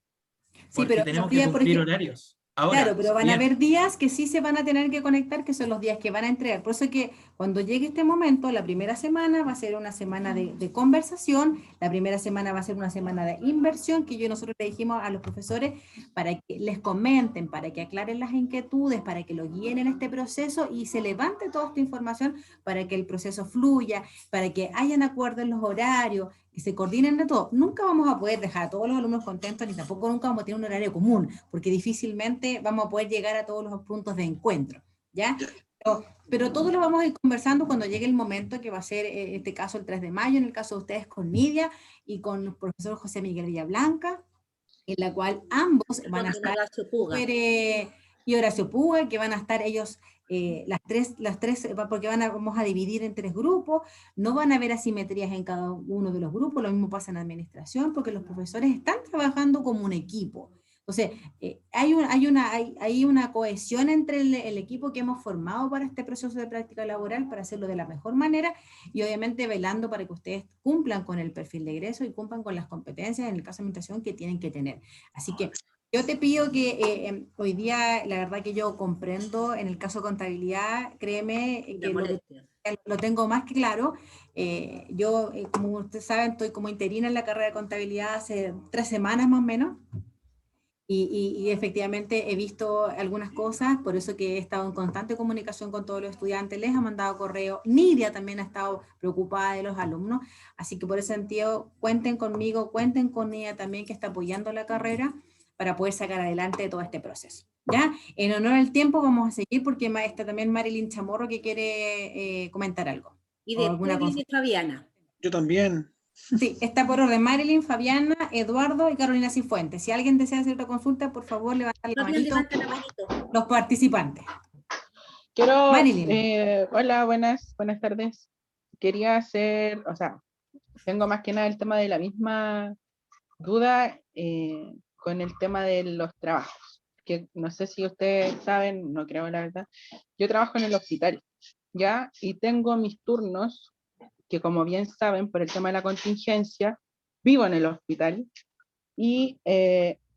Sí, pero tenemos que cumplir horarios. Ahora, claro, pero van a haber días que sí se van a tener que conectar, que son los días que van a entregar. Por eso que cuando llegue este momento, la primera semana va a ser una semana de conversación, la primera semana va a ser una semana de inversión, que nosotros le dijimos a los profesores para que les comenten, para que aclaren las inquietudes, para que lo guíen en este proceso y se levante toda esta información para que el proceso fluya, para que hayan acuerdo en los horarios, que se coordinen de todo. Nunca vamos a poder dejar a todos los alumnos contentos, ni tampoco nunca vamos a tener un horario común, porque difícilmente vamos a poder llegar a todos los puntos de encuentro, ¿ya? Pero todos lo vamos a ir conversando cuando llegue el momento, que va a ser, en este caso, el 3 de mayo, en el caso de ustedes con Nidia y con el profesor José Miguel Villablanca, en la cual ambos van a estar, y Horacio Puga, que van a estar ellos, las tres, porque vamos a dividir en 3 grupos, no van a haber asimetrías en cada uno de los grupos, lo mismo pasa en administración, porque los profesores están trabajando como un equipo. Entonces, hay una cohesión entre el equipo que hemos formado para este proceso de práctica laboral, para hacerlo de la mejor manera, y obviamente velando para que ustedes cumplan con el perfil de egreso y cumplan con las competencias, en el caso de administración, que tienen que tener. Así que yo te pido que hoy día, la verdad que yo comprendo, en el caso de contabilidad, créeme, que lo tengo más que claro. Yo, como ustedes saben, estoy como interina en la carrera de contabilidad hace 3 semanas más o menos, y efectivamente he visto algunas cosas, por eso que he estado en constante comunicación con todos los estudiantes, les he mandado correo, Nidia también ha estado preocupada de los alumnos, así que por ese sentido, cuenten conmigo, cuenten con Nidia también, que está apoyando la carrera, para poder sacar adelante todo este proceso. ¿Ya? En honor al tiempo vamos a seguir, porque está también Marilyn Chamorro, que quiere comentar algo. Y después viene Fabiana. Yo también. Sí, está por orden Marilyn, Fabiana, Eduardo y Carolina Cifuentes. Si alguien desea hacer otra consulta, por favor, levanta la manito. Los participantes. Marilyn. Hola, buenas tardes. Quería hacer, tengo más que nada el tema de la misma duda con el tema de los trabajos, que no sé si ustedes saben, no creo la verdad, yo trabajo en el hospital, ¿ya? Y tengo mis turnos, que como bien saben, por el tema de la contingencia, vivo en el hospital, y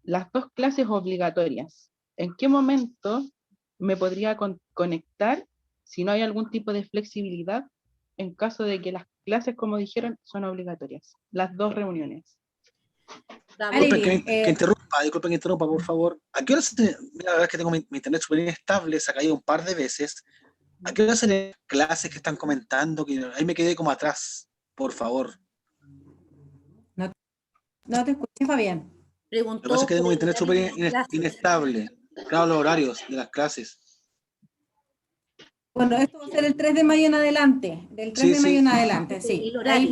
las 2 clases obligatorias. ¿En qué momento me podría conectar si no hay algún tipo de flexibilidad en caso de que las clases, como dijeron, son obligatorias? Las 2 reuniones. Disculpen que interrumpa, por favor. ¿A qué hora la verdad es que tengo mi internet súper inestable, se ha caído un par de veces. ¿A qué hora se clases que están comentando? Que ahí me quedé como atrás, por favor. No te escuché, Fabián. Lo que pasa es que tengo mi internet súper inestable. Claro, los horarios de las clases. Bueno, esto va a ser el 3 de mayo en adelante, del 3 Sí, de mayo sí. en adelante, sí. El horario.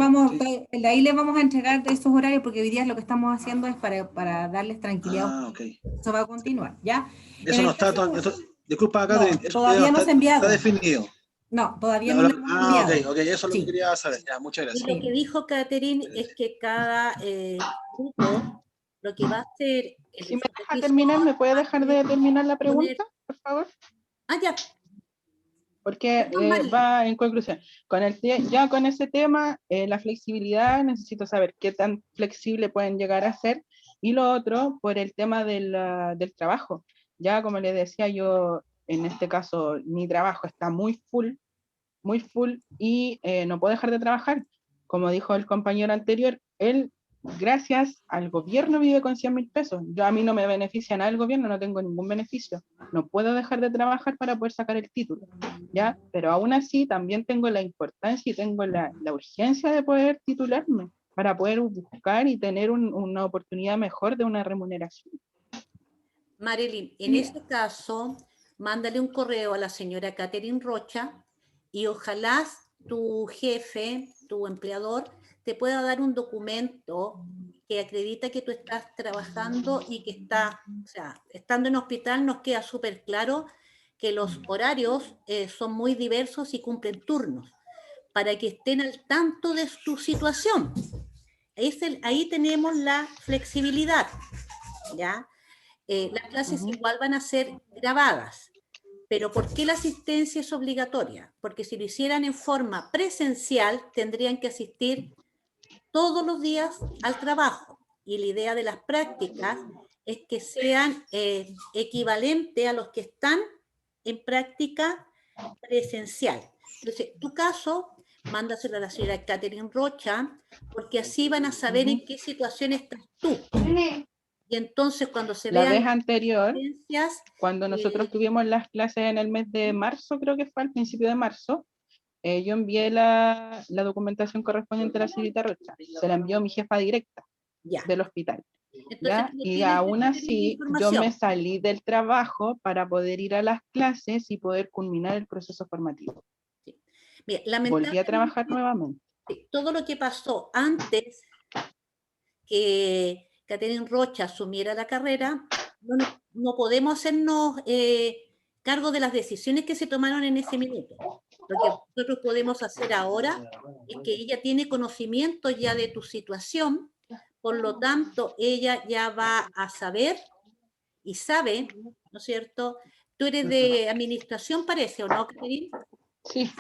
Ahí les vamos a entregar esos horarios porque hoy día lo que estamos haciendo es para darles tranquilidad. Ah, ok. Eso va a continuar, ¿ya? Eso En no el está, caso- disculpa, No, Catherine, eso todavía no se ha enviado. está definido. No, todavía no lo hemos enviado. Ok, eso es lo que Sí. quería saber. Ya, muchas Y gracias. lo que dijo Catherine es que cada grupo lo que va a hacer el Si me deja supervisor terminar, ¿me puede dejar de terminar la poner- pregunta, por favor? Ah, ya. Porque Perdón, Marilyn. va en conclusión. Ya con ese tema, la flexibilidad, necesito saber qué tan flexible pueden llegar a ser. Y lo otro, por el tema del trabajo. Ya como les decía, yo en este caso, mi trabajo está muy full, y no puedo dejar de trabajar. Como dijo el compañero anterior, él, gracias al gobierno, vive con 100.000 pesos. A mí no me beneficia nada el gobierno, no tengo ningún beneficio. No puedo dejar de trabajar para poder sacar el título, ¿ya? Pero aún así también tengo la importancia y tengo la urgencia de poder titularme para poder buscar y tener una oportunidad mejor de una remuneración. Marilyn, en este caso, mándale un correo a la señora Catherine Rocha y ojalá tu jefe, tu empleador, te pueda dar un documento que acredita que tú estás trabajando y que estás, o sea, estando en hospital nos queda súper claro que los horarios son muy diversos y cumplen turnos, para que estén al tanto de tu situación. Ahí tenemos la flexibilidad, ¿ya? Las clases igual van a ser grabadas, pero ¿por qué la asistencia es obligatoria? Porque si lo hicieran en forma presencial, tendrían que asistir todos los días al trabajo. Y la idea de las prácticas es que sean equivalentes a los que están en práctica presencial. Entonces, tu caso, mándaselo a la señora Catherine Rocha, porque así van a saber en qué situación estás tú. Y entonces cuando se La vean vez anterior, diferencias, cuando nosotros tuvimos las clases en el mes de marzo, creo que fue al principio de marzo, yo envié la documentación correspondiente a la señorita Rocha. Se la envió mi jefa directa del hospital. entonces tú Y tienes que aún tener así, yo información. me salí del trabajo para poder ir a las clases y poder culminar el proceso formativo. Mira, Volví a trabajar nuevamente. todo lo que pasó antes que Catherine Rocha asumiera la carrera, no podemos hacernos cargo de las decisiones que se tomaron en ese minuto. Lo que nosotros podemos hacer ahora es que ella tiene conocimiento ya de tu situación, por lo tanto, ella ya va a saber y sabe, ¿no es cierto? Tú eres de administración, parece, ¿o no, Catherine? Sí,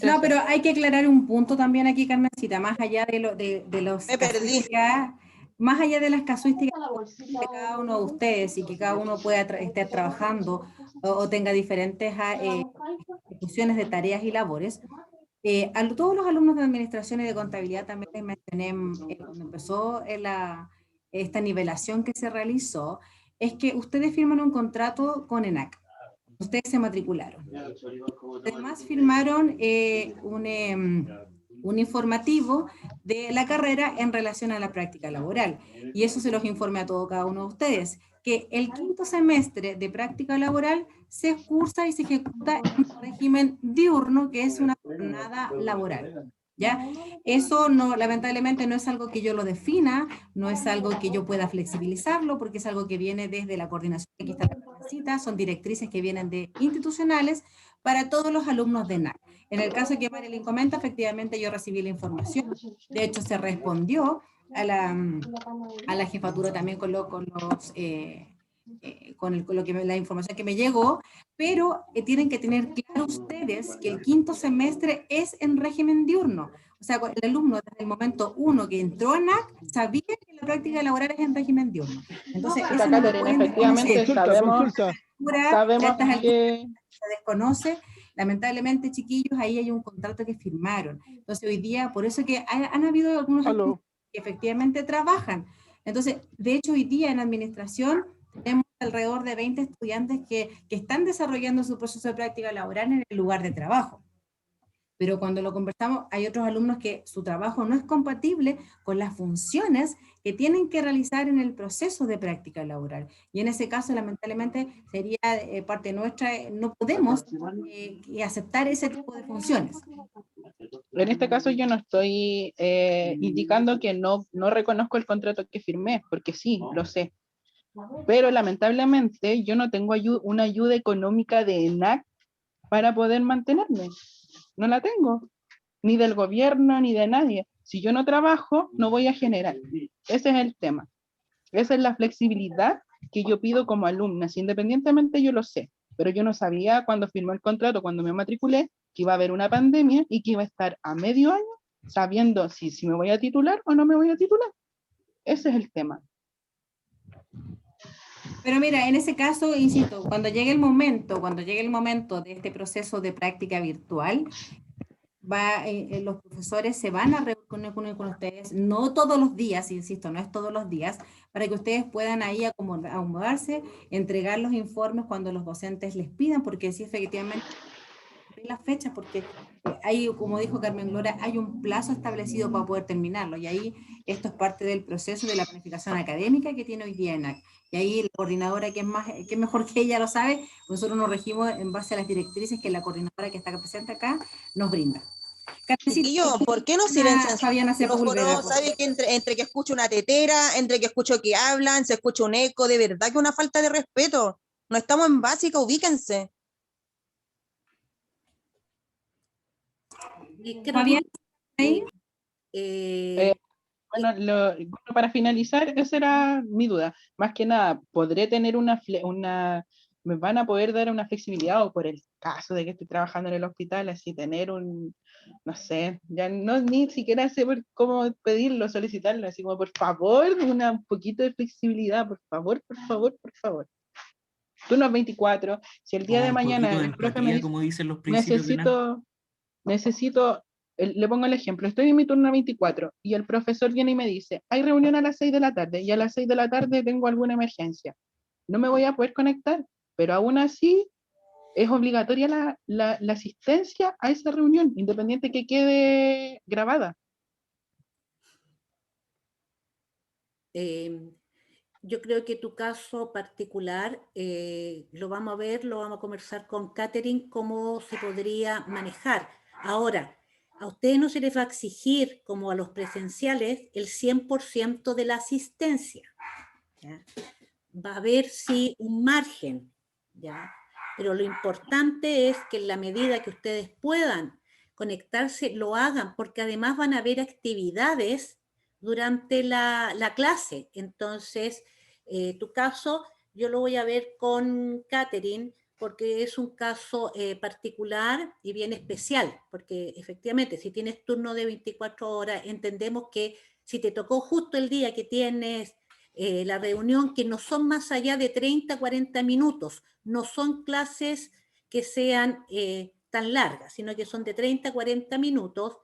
no, pero hay que aclarar un punto también aquí, Carmencita, más allá de los más allá de las casuísticas de cada uno de ustedes y que cada uno pueda estar trabajando o tenga diferentes ejecuciones de tareas y labores, a todos los alumnos de administración y de contabilidad también les mencioné cuando empezó esta nivelación que se realizó, es que ustedes firman un contrato con ENAC. Ustedes se matricularon. Además firmaron un informativo de la carrera en relación a la práctica laboral. Y eso se los informe a cada uno de ustedes, que el quinto semestre de práctica laboral se cursa y se ejecuta en régimen diurno, que es una jornada laboral. ¿Ya? Eso no, lamentablemente no es algo que yo lo defina, no es algo que yo pueda flexibilizarlo, porque es algo que viene desde la coordinación, aquí está la cita, son directrices que vienen de institucionales para todos los alumnos de ENAC. En el caso que Marilyn comenta, efectivamente yo recibí la información, de hecho se respondió a la jefatura también con la información que me llegó, pero tienen que tener claro ustedes que el quinto semestre es en régimen diurno. O sea, el alumno desde el momento 1 que entró a NAC sabía que la práctica laboral es en régimen diurno. Entonces, eso no efectivamente sabemos que se desconoce. Lamentablemente, chiquillos, ahí hay un contrato que firmaron. Entonces, hoy día, por eso que han habido algunos que efectivamente trabajan. Entonces, de hecho, hoy día en administración tenemos alrededor de 20 estudiantes que están desarrollando su proceso de práctica laboral en el lugar de trabajo. pero cuando lo conversamos, hay otros alumnos que su trabajo no es compatible con las funciones que tienen que realizar en el proceso de práctica laboral. Y en ese caso, lamentablemente, sería parte nuestra, no podemos aceptar ese tipo de funciones. En este caso yo no estoy indicando que no reconozco el contrato que firmé, porque sí, lo sé. Pero lamentablemente yo no tengo una ayuda económica de ENAC para poder mantenerme. No la tengo, ni del gobierno, ni de nadie. Si yo no trabajo, no voy a generar. Ese es el tema. Esa es la flexibilidad que yo pido como alumna. Si independientemente yo lo sé, pero yo no sabía cuando firmé el contrato, cuando me matriculé, que iba a haber una pandemia y que iba a estar a medio año sabiendo si me voy a titular o no me voy a titular. Ese es el tema. Pero mira, en ese caso, insisto, cuando llegue el momento de este proceso de práctica virtual, los profesores se van a reunir con ustedes, no todos los días, insisto, no es todos los días, para que ustedes puedan ahí acomodarse, entregar los informes cuando los docentes les pidan, porque sí, efectivamente, las fechas, porque hay, como dijo Carmen Gloria, hay un plazo establecido para poder terminarlo, y ahí esto es parte del proceso de la planificación académica que tiene hoy día ENAC. Y ahí la coordinadora, que mejor que ella lo sabe, nosotros nos regimos en base a las directrices que la coordinadora que está presente acá nos brinda. Chiquillo, ¿por qué no silencian? Fabiana Sepúlveda, ¿Sabe que entre que escucho una tetera, entre que escucho que hablan, se escucha un eco? De verdad que una falta de respeto. No estamos en básica, ubíquense. Fabiana, bueno, para finalizar, esa era mi duda. Más que nada, ¿podré tener me van a poder dar una flexibilidad, o por el caso de que estoy trabajando en el hospital, así tener no sé, ya no ni siquiera sé cómo pedirlo, solicitarlo, así como por favor, un poquito de flexibilidad, por favor, por favor, por favor. Turnos 24, si el día de mañana el profe me dice, como dicen los principios necesito, le pongo el ejemplo, estoy en mi turno 24 y el profesor viene y me dice, hay reunión a las 6 de la tarde y a las 6 de la tarde tengo alguna emergencia. No me voy a poder conectar, pero aún así es obligatoria la asistencia a esa reunión, independiente que quede grabada. Yo creo que tu caso particular lo vamos a ver, lo vamos a conversar con Catherine, cómo se podría manejar. Ahora, a ustedes no se les va a exigir, como a los presenciales, el 100% de la asistencia, ¿ya? Va a haber, sí, un margen, ¿ya? Pero lo importante es que en la medida que ustedes puedan conectarse, lo hagan, porque además van a haber actividades durante la clase. Entonces, tu caso, yo lo voy a ver con Catherine, porque es un caso particular y bien especial, porque efectivamente, si tienes turno de 24 horas, entendemos que si te tocó justo el día que tienes la reunión, que no son más allá de 30, 40 minutos, no son clases que sean tan largas, sino que son de 30, 40 minutos,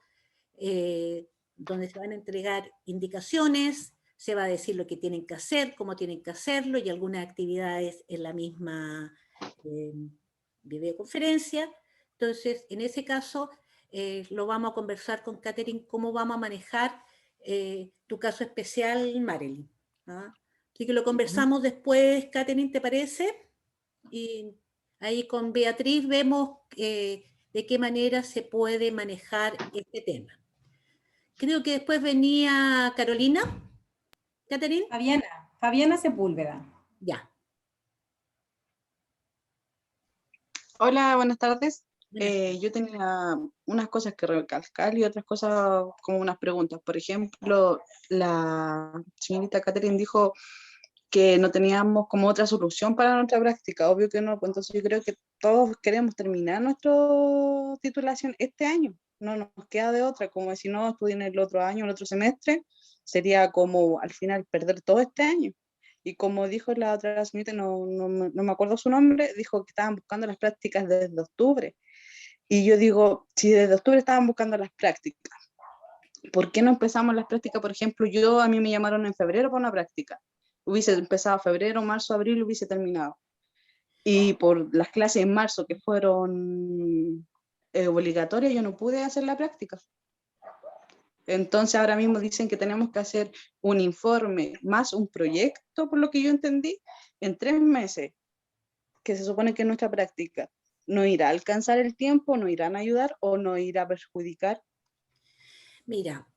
donde se van a entregar indicaciones, se va a decir lo que tienen que hacer, cómo tienen que hacerlo, y algunas actividades en la misma videoconferencia. Entonces, en ese caso, lo vamos a conversar con Catherine, cómo vamos a manejar tu caso especial, Marilyn. ¿Ah? Así que lo conversamos después, Catherine, ¿te parece? Y ahí con Beatriz vemos de qué manera se puede manejar este tema. Creo que después venía Carolina. ¿Catherine? Fabiana Sepúlveda. Ya. Hola, buenas tardes. Yo tenía unas cosas que recalcar y otras cosas como unas preguntas. Por ejemplo, la señorita Catherine dijo que no teníamos como otra solución para nuestra práctica. Obvio que no, pues entonces yo creo que todos queremos terminar nuestra titulación este año. No nos queda de otra, como si no estudien el otro año, el otro semestre, sería como al final perder todo este año. Y como dijo la otra señorita, no me acuerdo su nombre, dijo que estaban buscando las prácticas desde octubre. Y yo digo, si desde octubre estaban buscando las prácticas, ¿por qué no empezamos las prácticas? Por ejemplo, a mí me llamaron en febrero para una práctica. Hubiese empezado febrero, marzo, abril, hubiese terminado. Y por las clases en marzo, que fueron obligatoria, yo no pude hacer la práctica. Entonces ahora mismo dicen que tenemos que hacer un informe más un proyecto, por lo que yo entendí, en 3 meses, que se supone que es nuestra práctica. ¿No irá a alcanzar el tiempo, no irán a ayudar o no irá a perjudicar? Mira,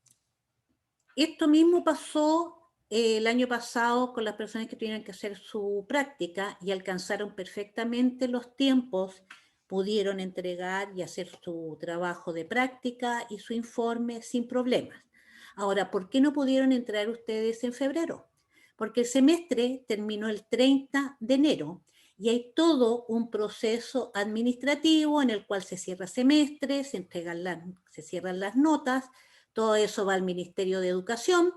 esto mismo pasó el año pasado con las personas que tuvieron que hacer su práctica y alcanzaron perfectamente los tiempos, pudieron entregar y hacer su trabajo de práctica y su informe sin problemas. Ahora, ¿por qué no pudieron entrar ustedes en febrero? Porque el semestre terminó el 30 de enero y hay todo un proceso administrativo en el cual se cierra semestre, se cierran las notas, todo eso va al Ministerio de Educación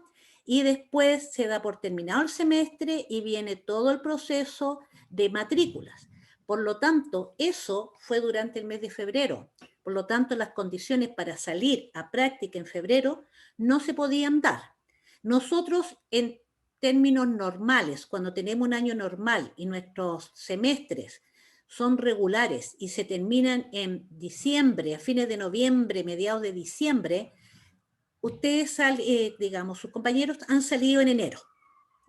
y después se da por terminado el semestre y viene todo el proceso de matrículas. Por lo tanto, eso fue durante el mes de febrero. Por lo tanto, las condiciones para salir a práctica en febrero no se podían dar. Nosotros, en términos normales, cuando tenemos un año normal y nuestros semestres son regulares y se terminan en diciembre, a fines de noviembre, mediados de diciembre, ustedes, digamos, sus compañeros han salido en enero,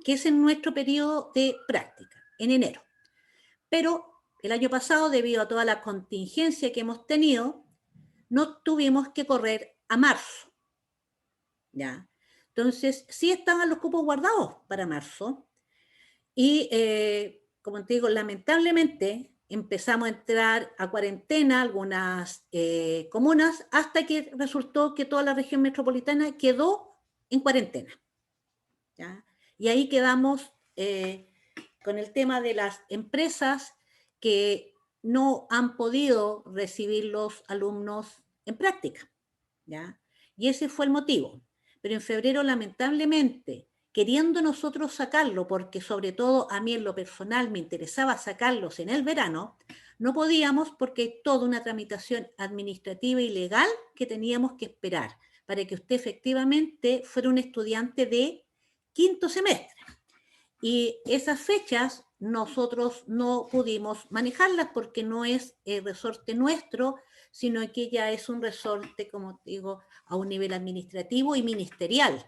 que es en nuestro periodo de práctica, en enero. Pero el año pasado, debido a toda la contingencia que hemos tenido, no tuvimos que correr a marzo. ¿Ya? Entonces, sí estaban los cupos guardados para marzo. Y, como te digo, lamentablemente empezamos a entrar a cuarentena algunas comunas hasta que resultó que toda la región metropolitana quedó en cuarentena. ¿Ya? Y ahí quedamos con el tema de las empresas que no han podido recibir los alumnos en práctica, ¿ya? Y ese fue el motivo. Pero en febrero, lamentablemente, queriendo nosotros sacarlo, porque sobre todo a mí en lo personal me interesaba sacarlos en el verano, no podíamos porque hay toda una tramitación administrativa y legal que teníamos que esperar para que usted efectivamente fuera un estudiante de quinto semestre. Y esas fechas nosotros no pudimos manejarlas porque no es el resorte nuestro, sino que ya es un resorte, como digo, a un nivel administrativo y ministerial,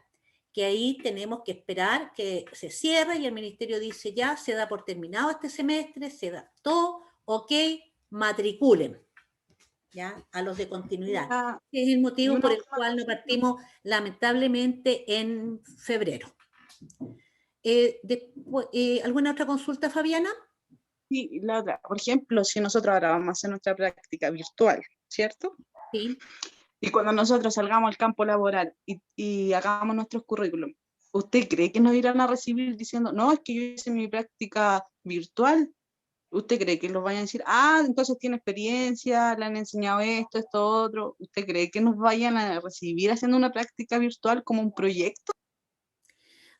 que ahí tenemos que esperar que se cierre y el ministerio dice ya, se da por terminado este semestre, se da todo, ok, matriculen, ¿ya? A los de continuidad. Es el motivo por el cual no partimos lamentablemente en febrero. ¿Alguna otra consulta, Fabiana? Sí, la otra, por ejemplo, si nosotros ahora vamos a hacer nuestra práctica virtual, ¿cierto? Sí. Y cuando nosotros salgamos al campo laboral y hagamos nuestros currículum, ¿usted cree que nos irán a recibir diciendo, no, es que yo hice mi práctica virtual? ¿Usted cree que los vayan a decir, entonces tiene experiencia, le han enseñado esto, esto, otro? ¿Usted cree que nos vayan a recibir haciendo una práctica virtual como un proyecto?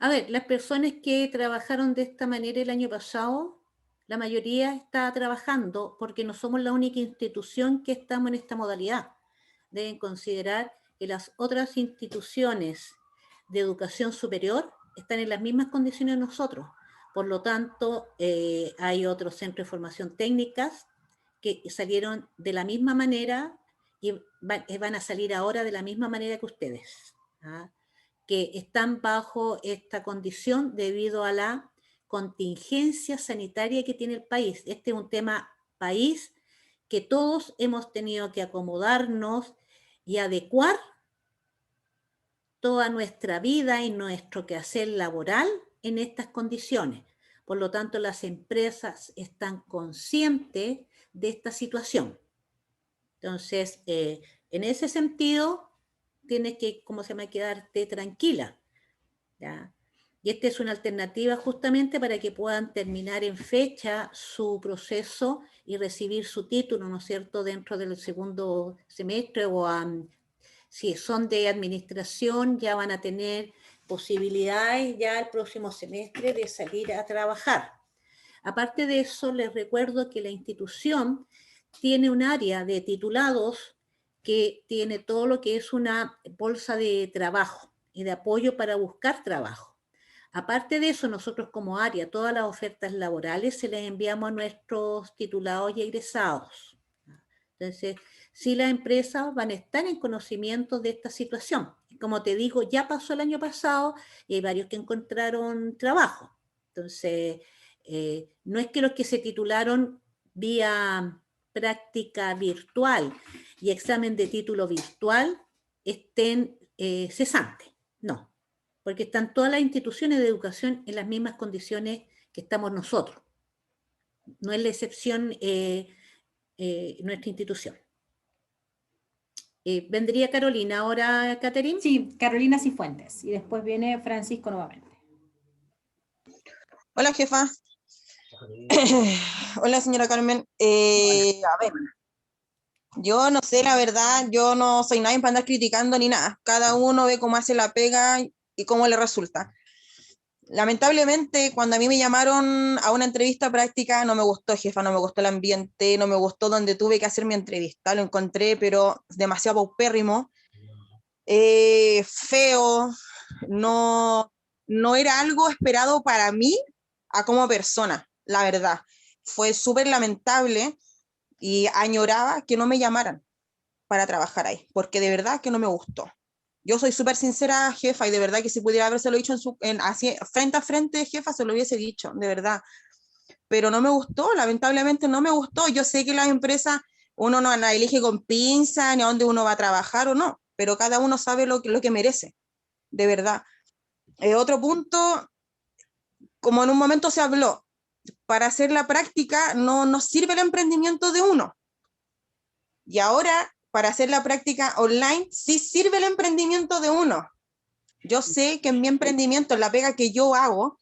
A ver, las personas que trabajaron de esta manera el año pasado, la mayoría está trabajando porque no somos la única institución que estamos en esta modalidad. Deben considerar que las otras instituciones de educación superior están en las mismas condiciones de nosotros. Por lo tanto, hay otros centros de formación técnicas que salieron de la misma manera y van a salir ahora de la misma manera que ustedes, ¿ah? Que están bajo esta condición debido a la contingencia sanitaria que tiene el país. Este es un tema país que todos hemos tenido que acomodarnos y adecuar toda nuestra vida y nuestro quehacer laboral en estas condiciones. Por lo tanto, las empresas están conscientes de esta situación. Entonces, en ese sentido, tienes que, quedarte tranquila, ¿ya? Y esta es una alternativa justamente para que puedan terminar en fecha su proceso y recibir su título, ¿no es cierto?, dentro del segundo semestre o si son de administración ya van a tener posibilidades ya el próximo semestre de salir a trabajar. Aparte de eso, les recuerdo que la institución tiene un área de titulados que tiene todo lo que es una bolsa de trabajo y de apoyo para buscar trabajo. Aparte de eso, nosotros como área, todas las ofertas laborales se les enviamos a nuestros titulados y egresados. Entonces, sí las empresas van a estar en conocimiento de esta situación. Como te digo, ya pasó el año pasado y hay varios que encontraron trabajo. Entonces, no es que los que se titularon vía práctica virtual y examen de título virtual estén cesantes, no, porque están todas las instituciones de educación en las mismas condiciones que estamos nosotros. No es la excepción nuestra institución. ¿Vendría Carolina ahora, Catherine? Sí, Carolina Cifuentes, y después viene Francisco nuevamente. Hola, jefa. Hola, señora Carmen. A ver, yo no sé, la verdad, yo no soy nadie para andar criticando ni nada. Cada uno ve cómo hace la pega y cómo le resulta. Lamentablemente, cuando a mí me llamaron a una entrevista práctica, no me gustó, jefa, no me gustó el ambiente, no me gustó donde tuve que hacer mi entrevista. Lo encontré, pero demasiado paupérrimo, feo, no era algo esperado para mí como persona, la verdad. Fue súper lamentable y añoraba que no me llamaran para trabajar ahí, porque de verdad que no me gustó. Yo soy súper sincera, jefa, y de verdad que si pudiera habérselo dicho así, frente a frente, jefa, se lo hubiese dicho, de verdad. Pero no me gustó, lamentablemente no me gustó. Yo sé que las empresas, uno no la elige con pinza, ni a dónde uno va a trabajar o no, pero cada uno sabe lo que merece, de verdad. Otro punto, como en un momento se habló, para hacer la práctica no sirve el emprendimiento de uno. Y ahora, para hacer la práctica online, sí sirve el emprendimiento de uno. Yo sé que en mi emprendimiento, en la pega que yo hago,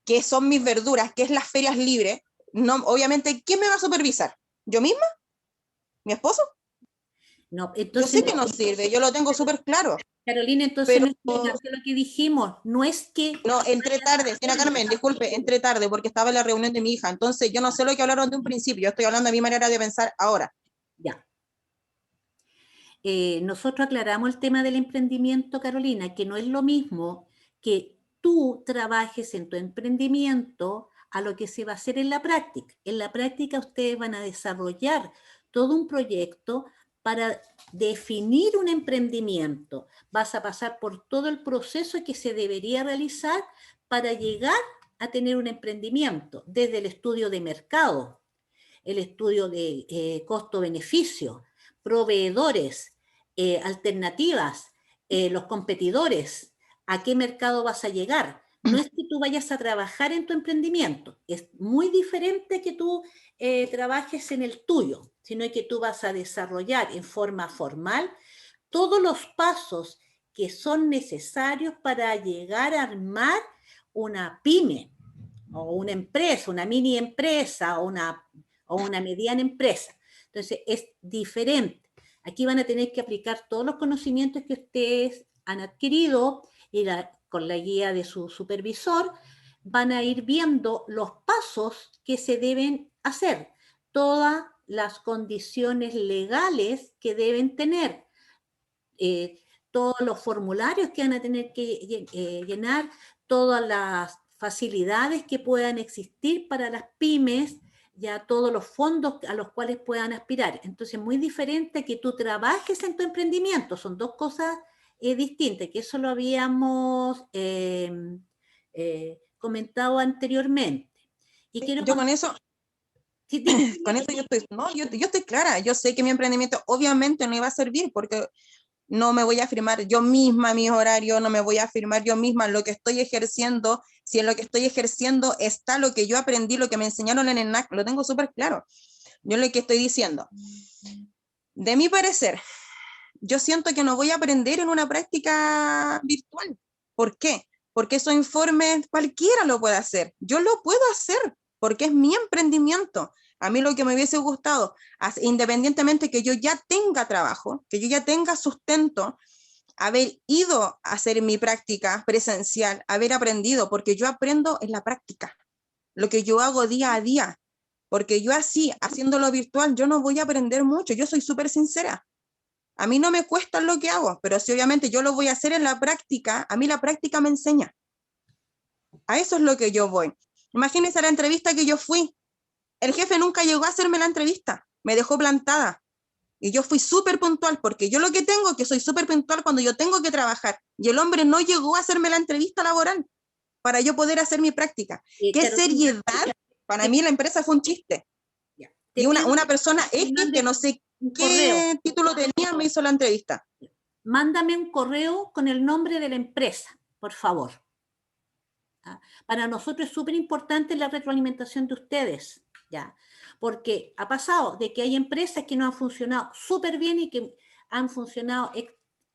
que son mis verduras, que es las ferias libres, no, obviamente, ¿quién me va a supervisar? ¿Yo misma? ¿Mi esposo? No, entonces, yo sé que no sirve, yo lo tengo súper claro. Carolina, entonces pero, no explicaste lo que dijimos. No es que... No, entré tarde, señora Carmen, disculpe, entré tarde porque estaba en la reunión de mi hija. Entonces, yo no sé lo que hablaron de un principio, yo estoy hablando de mi manera de pensar ahora. Ya. Nosotros aclaramos el tema del emprendimiento, Carolina, que no es lo mismo que tú trabajes en tu emprendimiento a lo que se va a hacer en la práctica. En la práctica ustedes van a desarrollar todo un proyecto para definir un emprendimiento. Vas a pasar por todo el proceso que se debería realizar para llegar a tener un emprendimiento, desde el estudio de mercado, el estudio de costo-beneficio, proveedores, alternativas, los competidores, a qué mercado vas a llegar. No es que tú vayas a trabajar en tu emprendimiento, es muy diferente que tú trabajes en el tuyo, sino que tú vas a desarrollar en forma formal todos los pasos que son necesarios para llegar a armar una pyme, o una empresa, una mini empresa, o una mediana empresa. Entonces, es diferente. Aquí van a tener que aplicar todos los conocimientos que ustedes han adquirido y con la guía de su supervisor, van a ir viendo los pasos que se deben hacer, todas las condiciones legales que deben tener, todos los formularios que van a tener que llenar, todas las facilidades que puedan existir para las pymes, ya todos los fondos a los cuales puedan aspirar. Entonces, muy diferente que tú trabajes en tu emprendimiento, son dos cosas distintas, que eso lo habíamos comentado anteriormente. Y quiero yo con eso, con eso yo estoy clara, yo sé que mi emprendimiento obviamente no iba a servir porque no me voy a firmar yo misma mis horarios, no me voy a firmar yo misma lo que estoy ejerciendo, si en lo que estoy ejerciendo está lo que yo aprendí, lo que me enseñaron en el NAC, lo tengo súper claro. Yo lo que estoy diciendo, de mi parecer, yo siento que no voy a aprender en una práctica virtual. ¿Por qué? Porque esos informes cualquiera lo puede hacer. Yo lo puedo hacer porque es mi emprendimiento. A mí lo que me hubiese gustado, independientemente que yo ya tenga trabajo, que yo ya tenga sustento, haber ido a hacer mi práctica presencial, haber aprendido, porque yo aprendo en la práctica, lo que yo hago día a día, porque yo así, haciéndolo virtual, yo no voy a aprender mucho, yo soy súper sincera. A mí no me cuesta lo que hago, pero si obviamente yo lo voy a hacer en la práctica, a mí la práctica me enseña. A eso es lo que yo voy. Imagínense la entrevista que yo fui. El jefe nunca llegó a hacerme la entrevista, me dejó plantada. Y yo fui súper puntual, porque yo lo que tengo es que soy súper puntual cuando yo tengo que trabajar. Y el hombre no llegó a hacerme la entrevista laboral para yo poder hacer mi práctica. ¿Qué seriedad? Para mí la empresa fue un chiste. Y una persona X que no sé qué título tenía me hizo la entrevista. Mándame un correo con el nombre de la empresa, por favor. Para nosotros es súper importante la retroalimentación de ustedes, ¿ya? Porque ha pasado de que hay empresas que no han funcionado súper bien y que han funcionado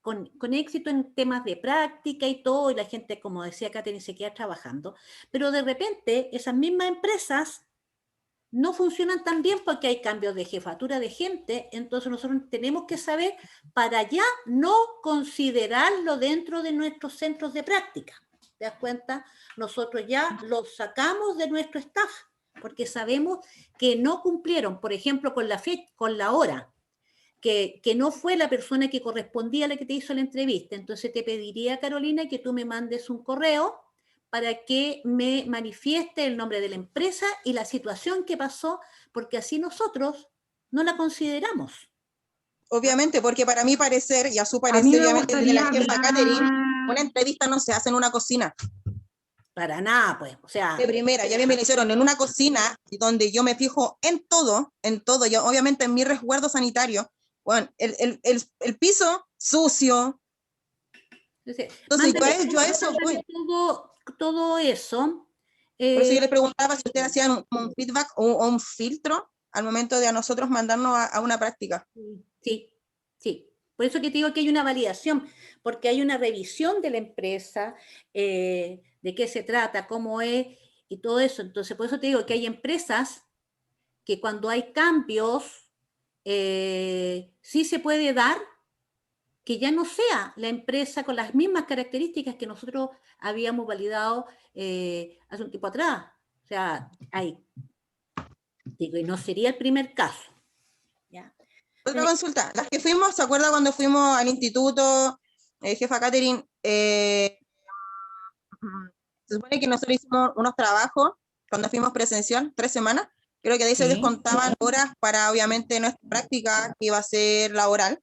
con éxito en temas de práctica y todo, y la gente, como decía Catherine, se queda trabajando, pero de repente esas mismas empresas no funcionan tan bien porque hay cambios de jefatura de gente, entonces nosotros tenemos que saber para ya no considerarlo dentro de nuestros centros de práctica. ¿Te das cuenta? Nosotros ya los sacamos de nuestro staff porque sabemos que no cumplieron, por ejemplo, con la fecha, con la hora, que no fue la persona que correspondía a la que te hizo la entrevista. Entonces te pediría, Carolina, que tú me mandes un correo para que me manifieste el nombre de la empresa y la situación que pasó, porque así nosotros no la consideramos. Obviamente, porque para mi parecer, y a su parecer, obviamente, de la jefa Catherine, una entrevista no se hace en una cocina. Para nada, pues, o sea... De primera, ya me lo hicieron en una cocina, donde yo me fijo en todo, yo, obviamente en mi resguardo sanitario, bueno, el piso sucio. Entonces, yo a eso voy. Todo eso. Por eso yo le preguntaba si ustedes hacían un feedback o un filtro al momento de a nosotros mandarnos a una práctica. Sí. Por eso que te digo que hay una validación, porque hay una revisión de la empresa, de qué se trata, cómo es, y todo eso. Entonces, por eso te digo que hay empresas que cuando hay cambios, sí se puede dar que ya no sea la empresa con las mismas características que nosotros habíamos validado hace un tiempo atrás. O sea, digo, y no sería el primer caso. ¿Ya? Otra consulta, las que fuimos, ¿se acuerda cuando fuimos al instituto, jefa Catherine? Se supone que nosotros hicimos unos trabajos cuando fuimos presencial, 3 semanas, creo que de ahí se descontaban horas para, obviamente, nuestra práctica, que iba a ser laboral.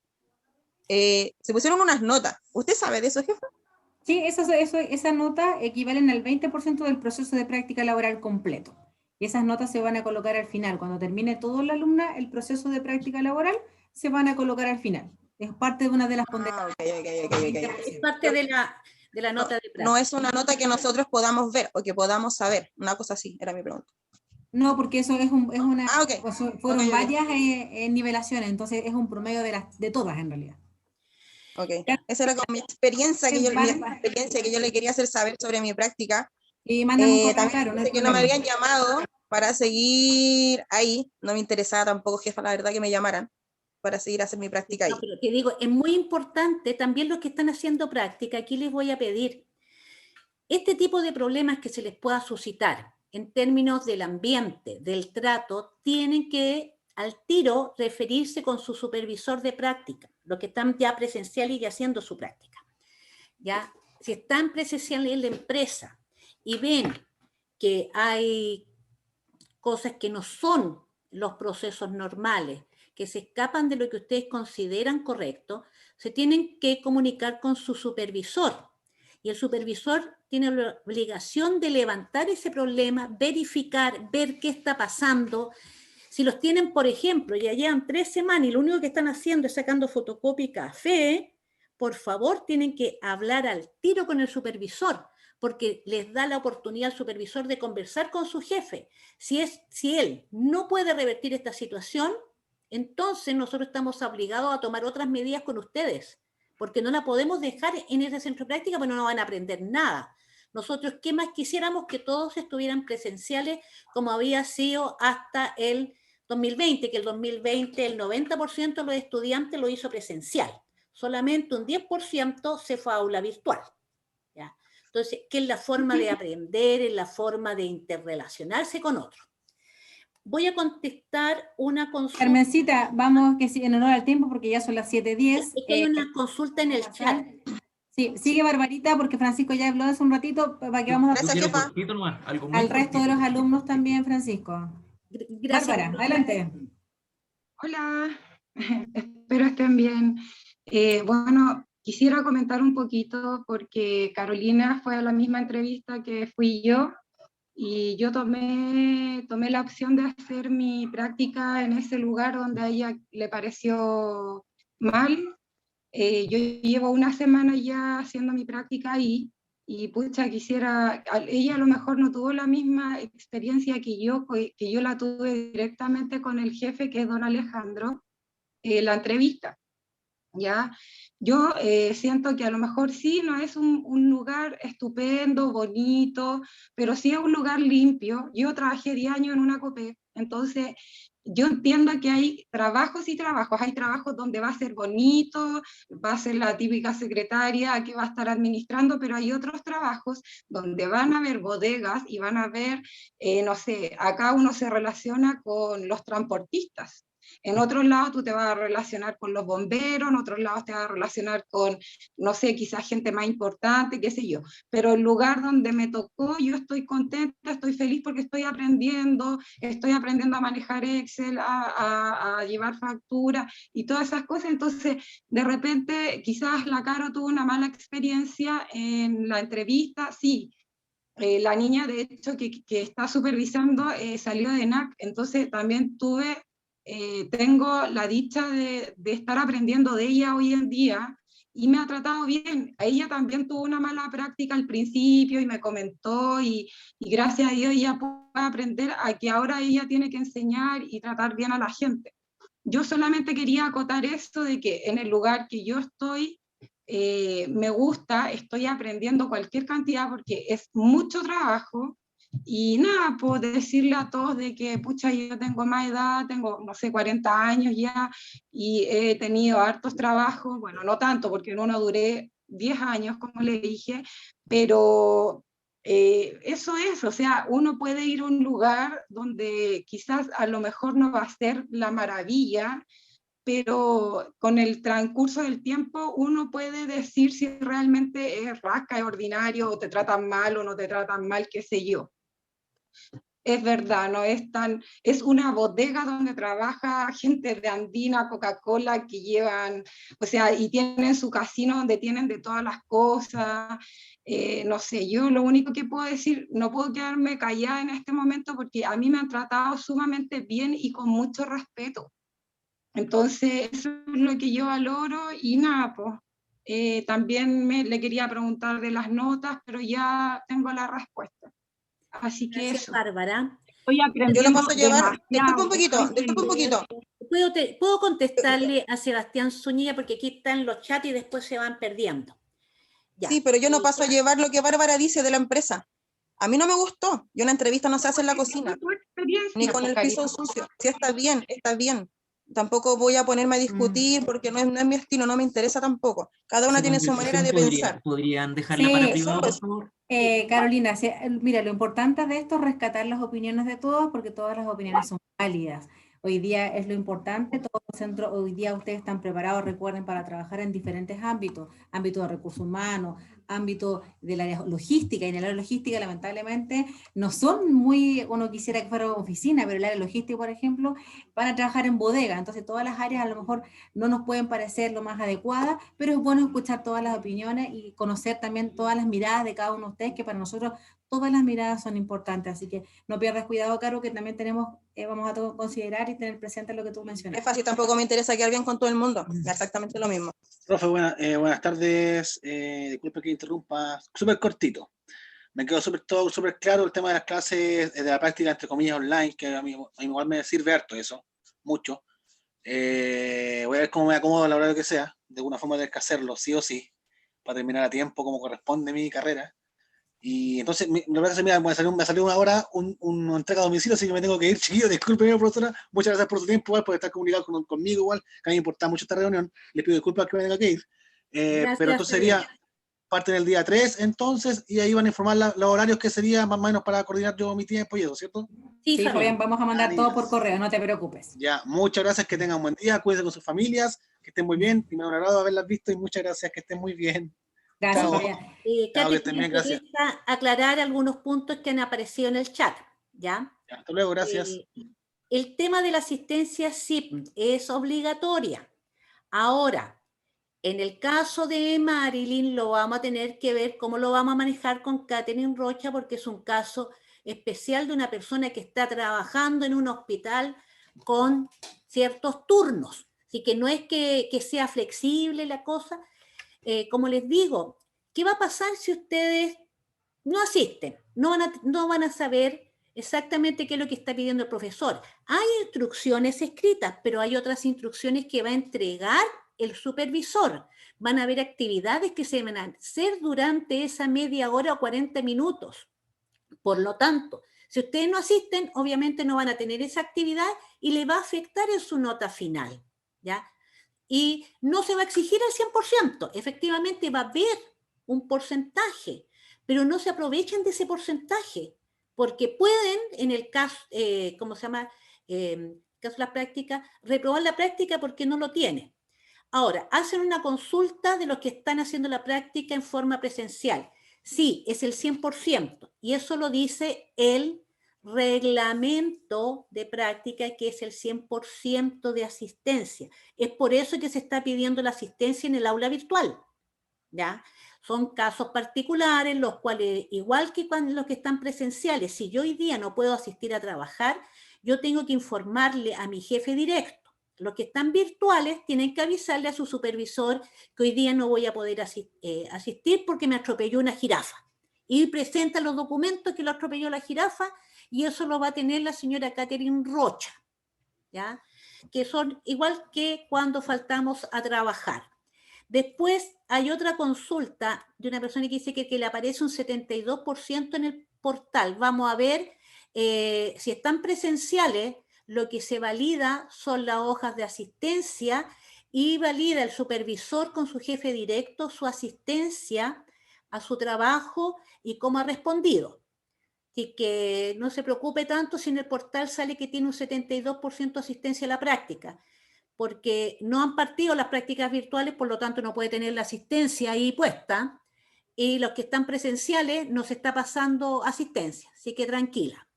Se pusieron unas notas. ¿Usted sabe de eso, jefa? Sí, esas notas equivalen al 20% del proceso de práctica laboral completo. Y esas notas se van a colocar al final. Cuando termine todo la alumna, el proceso de práctica laboral, se van a colocar al final. Es parte de una de las ponderaciones. Es parte de la nota de práctica. No es una nota que nosotros podamos ver o que podamos saber. Una cosa así, era mi pregunta. No, porque eso es una... fueron varias nivelaciones, entonces es un promedio de todas en realidad. Ok, esa era como mi experiencia que yo le quería hacer saber sobre mi práctica. Y mándame un correo, claro, no me habían llamado para seguir ahí, no me interesaba tampoco, jefa, la verdad, que me llamaran para seguir a hacer mi práctica ahí. No, pero te digo, es muy importante también los que están haciendo práctica, aquí les voy a pedir, este tipo de problemas que se les pueda suscitar en términos del ambiente, del trato, tienen que al tiro referirse con su supervisor de práctica, los que están ya presenciales y haciendo su práctica. ¿Ya? Si están presenciales en la empresa y ven que hay cosas que no son los procesos normales, que se escapan de lo que ustedes consideran correcto, se tienen que comunicar con su supervisor. Y el supervisor tiene la obligación de levantar ese problema, verificar, ver qué está pasando. Si los tienen, por ejemplo, ya llevan 3 semanas y lo único que están haciendo es sacando fotocopia y café, por favor, tienen que hablar al tiro con el supervisor, porque les da la oportunidad al supervisor de conversar con su jefe. Si él no puede revertir esta situación, entonces nosotros estamos obligados a tomar otras medidas con ustedes, porque no la podemos dejar en ese centro de práctica, porque no van a aprender nada. Nosotros, ¿qué más quisiéramos? Que todos estuvieran presenciales como había sido hasta el 2020, que el 2020 el 90% de los estudiantes lo hizo presencial. Solamente un 10% se fue a aula virtual. ¿Ya? Entonces, ¿qué es la forma de aprender? Es la forma de interrelacionarse con otros. Voy a contestar una consulta. Carmencita, vamos que sí, en honor al tiempo, porque ya son las 7:10. Es que hay una consulta en el chat. Sí, sigue Barbarita, porque Francisco ya habló hace un ratito, para que vamos a pasar al resto de los alumnos también, Francisco. Gracias. Bárbara, adelante. Hola. espero estén bien. Bueno, quisiera comentar un poquito porque Carolina fue a la misma entrevista que fui yo y yo tomé la opción de hacer mi práctica en ese lugar donde a ella le pareció mal. Yo llevo una semana ya haciendo mi práctica ahí y pucha, ella a lo mejor no tuvo la misma experiencia que yo la tuve directamente con el jefe, que es don Alejandro, la entrevista, ¿ya? Yo siento que a lo mejor sí, no es un lugar estupendo, bonito, pero sí es un lugar limpio. Yo trabajé 10 años en una COPEC, entonces yo entiendo que hay trabajos y trabajos. Hay trabajos donde va a ser bonito, va a ser la típica secretaria que va a estar administrando, pero hay otros trabajos donde van a haber bodegas y van a haber, no sé, acá uno se relaciona con los transportistas. En otros lados tú te vas a relacionar con los bomberos, en otros lados te vas a relacionar con, no sé, quizás gente más importante, qué sé yo. Pero el lugar donde me tocó, yo estoy contenta, estoy feliz porque estoy aprendiendo a manejar Excel, a llevar factura y todas esas cosas. Entonces, de repente, quizás la Caro tuvo una mala experiencia en la entrevista, sí. La niña, de hecho, que está supervisando, salió de NAC, entonces también tengo la dicha de estar aprendiendo de ella hoy en día y me ha tratado bien. Ella también tuvo una mala práctica al principio y me comentó y gracias a Dios ella puede aprender a que ahora ella tiene que enseñar y tratar bien a la gente. Yo solamente quería acotar esto de que en el lugar que yo estoy, me gusta, estoy aprendiendo cualquier cantidad porque es mucho trabajo. Y nada, puedo decirle a todos de que, pucha, yo tengo más edad, tengo, no sé, 40 años ya, y he tenido hartos trabajos, bueno, no tanto, porque en uno duré 10 años, como le dije, pero eso es, o sea, uno puede ir a un lugar donde quizás a lo mejor no va a ser la maravilla, pero con el transcurso del tiempo uno puede decir si realmente es rasca, es ordinario, o te tratan mal o no te tratan mal, qué sé yo. Es verdad, no es tan, es una bodega donde trabaja gente de Andina, Coca-Cola, que llevan, o sea, y tienen su casino donde tienen de todas las cosas. No sé, yo lo único que puedo decir, no puedo quedarme callada en este momento porque a mí me han tratado sumamente bien y con mucho respeto. Entonces, eso es lo que yo valoro y nada, pues, también le quería preguntar de las notas, pero ya tengo la respuesta. Así que gracias, eso. Bárbara. Estoy aprendiendo. Yo lo paso a llevar, demasiado. disculpa un poquito. ¿Puedo contestarle a Sebastián Zúñiga? Porque aquí están los chats y después se van perdiendo. Ya. Sí, pero yo no paso a llevar lo que Bárbara dice de la empresa. A mí no me gustó. Y una entrevista no se hace en la cocina, ni con el piso sucio. Sí, está bien, está bien. Tampoco voy a ponerme a discutir porque no es mi estilo, no me interesa tampoco. Cada una tiene su manera de pensar. ¿Podrían dejarla para privado, por favor? Carolina, mira, lo importante de esto es rescatar las opiniones de todos porque todas las opiniones son válidas. Hoy día es lo importante, todos los centros, hoy día ustedes están preparados, recuerden, para trabajar en diferentes ámbitos, ámbito de recursos humanos, ámbito de la logística, y en el área logística lamentablemente no son muy, uno quisiera que fuera oficina, pero el área logística, por ejemplo, van a trabajar en bodega, entonces todas las áreas a lo mejor no nos pueden parecer lo más adecuadas, pero es bueno escuchar todas las opiniones y conocer también todas las miradas de cada uno de ustedes, que para nosotros todas las miradas son importantes, así que no pierdas cuidado, Caro, que también vamos a considerar y tener presente lo que tú mencionas. Es fácil, tampoco me interesa quedar bien con todo el mundo, exactamente lo mismo. Profe, buenas tardes, disculpe que interrumpa, súper cortito. Me quedó súper claro el tema de las clases, de la práctica, entre comillas, online, que a mí igual me sirve harto eso, mucho. Voy a ver cómo me acomodo a la hora que sea, de alguna forma tener que hacerlo, sí o sí, para terminar a tiempo como corresponde mi carrera. Y entonces, la verdad es que me salió una hora una entrega a domicilio, así que me tengo que ir, chiquillos. Disculpen, profesora. Muchas gracias por su tiempo, igual, por estar comunicado conmigo, igual, que a mí me importa mucho esta reunión. Les pido disculpas que me tenga que ir. Pero entonces sería parte del día 3, entonces, y ahí van a informar los horarios que sería más o menos para coordinar yo mi tiempo y eso, ¿cierto? Sí, Fabián, vamos a mandar todo por correo, no te preocupes. Ya, muchas gracias, que tengan un buen día, cuídense con sus familias, que estén muy bien, y me ha agradado haberlas visto, y muchas gracias, que estén muy bien. Gracias, Fabián. Katy, me interesa aclarar algunos puntos que han aparecido en el chat, ¿ya? Hasta luego, gracias. El tema de la asistencia SIP es obligatoria. Ahora, en el caso de Marilyn, lo vamos a tener que ver cómo lo vamos a manejar con Catherine Rocha, porque es un caso especial de una persona que está trabajando en un hospital con ciertos turnos. Así que no es que sea flexible la cosa. Como les digo, ¿qué va a pasar si ustedes no asisten? No van a saber exactamente qué es lo que está pidiendo el profesor. Hay instrucciones escritas, pero hay otras instrucciones que va a entregar el supervisor. Van a haber actividades que se van a hacer durante esa media hora o 40 minutos. Por lo tanto, si ustedes no asisten, obviamente no van a tener esa actividad y le va a afectar en su nota final, ¿ya? Y no se va a exigir el 100%. Efectivamente va a haber un porcentaje, pero no se aprovechen de ese porcentaje, porque pueden, en el caso, ¿cómo se llama? Caso de la práctica, reprobar la práctica porque no lo tiene. Ahora, hacen una consulta de los que están haciendo la práctica en forma presencial. Sí, es el 100%, y eso lo dice el reglamento de práctica, que es el 100% de asistencia. Es por eso que se está pidiendo la asistencia en el aula virtual, ¿ya? Son casos particulares, los cuales, igual que cuando los que están presenciales, si yo hoy día no puedo asistir a trabajar, yo tengo que informarle a mi jefe directo. Los que están virtuales tienen que avisarle a su supervisor que hoy día no voy a poder asistir porque me atropelló una jirafa. Y presenta los documentos que lo atropelló la jirafa, y eso lo va a tener la señora Catherine Rocha, ¿ya? Que son igual que cuando faltamos a trabajar. Después hay otra consulta de una persona que dice que le aparece un 72% en el portal. Vamos a ver si están presenciales. Lo que se valida son las hojas de asistencia y valida el supervisor con su jefe directo su asistencia a su trabajo y cómo ha respondido. Así que no se preocupe tanto si en el portal sale que tiene un 72% de asistencia a la práctica, porque no han partido las prácticas virtuales, por lo tanto no puede tener la asistencia ahí puesta, y los que están presenciales no se está pasando asistencia, así que tranquila.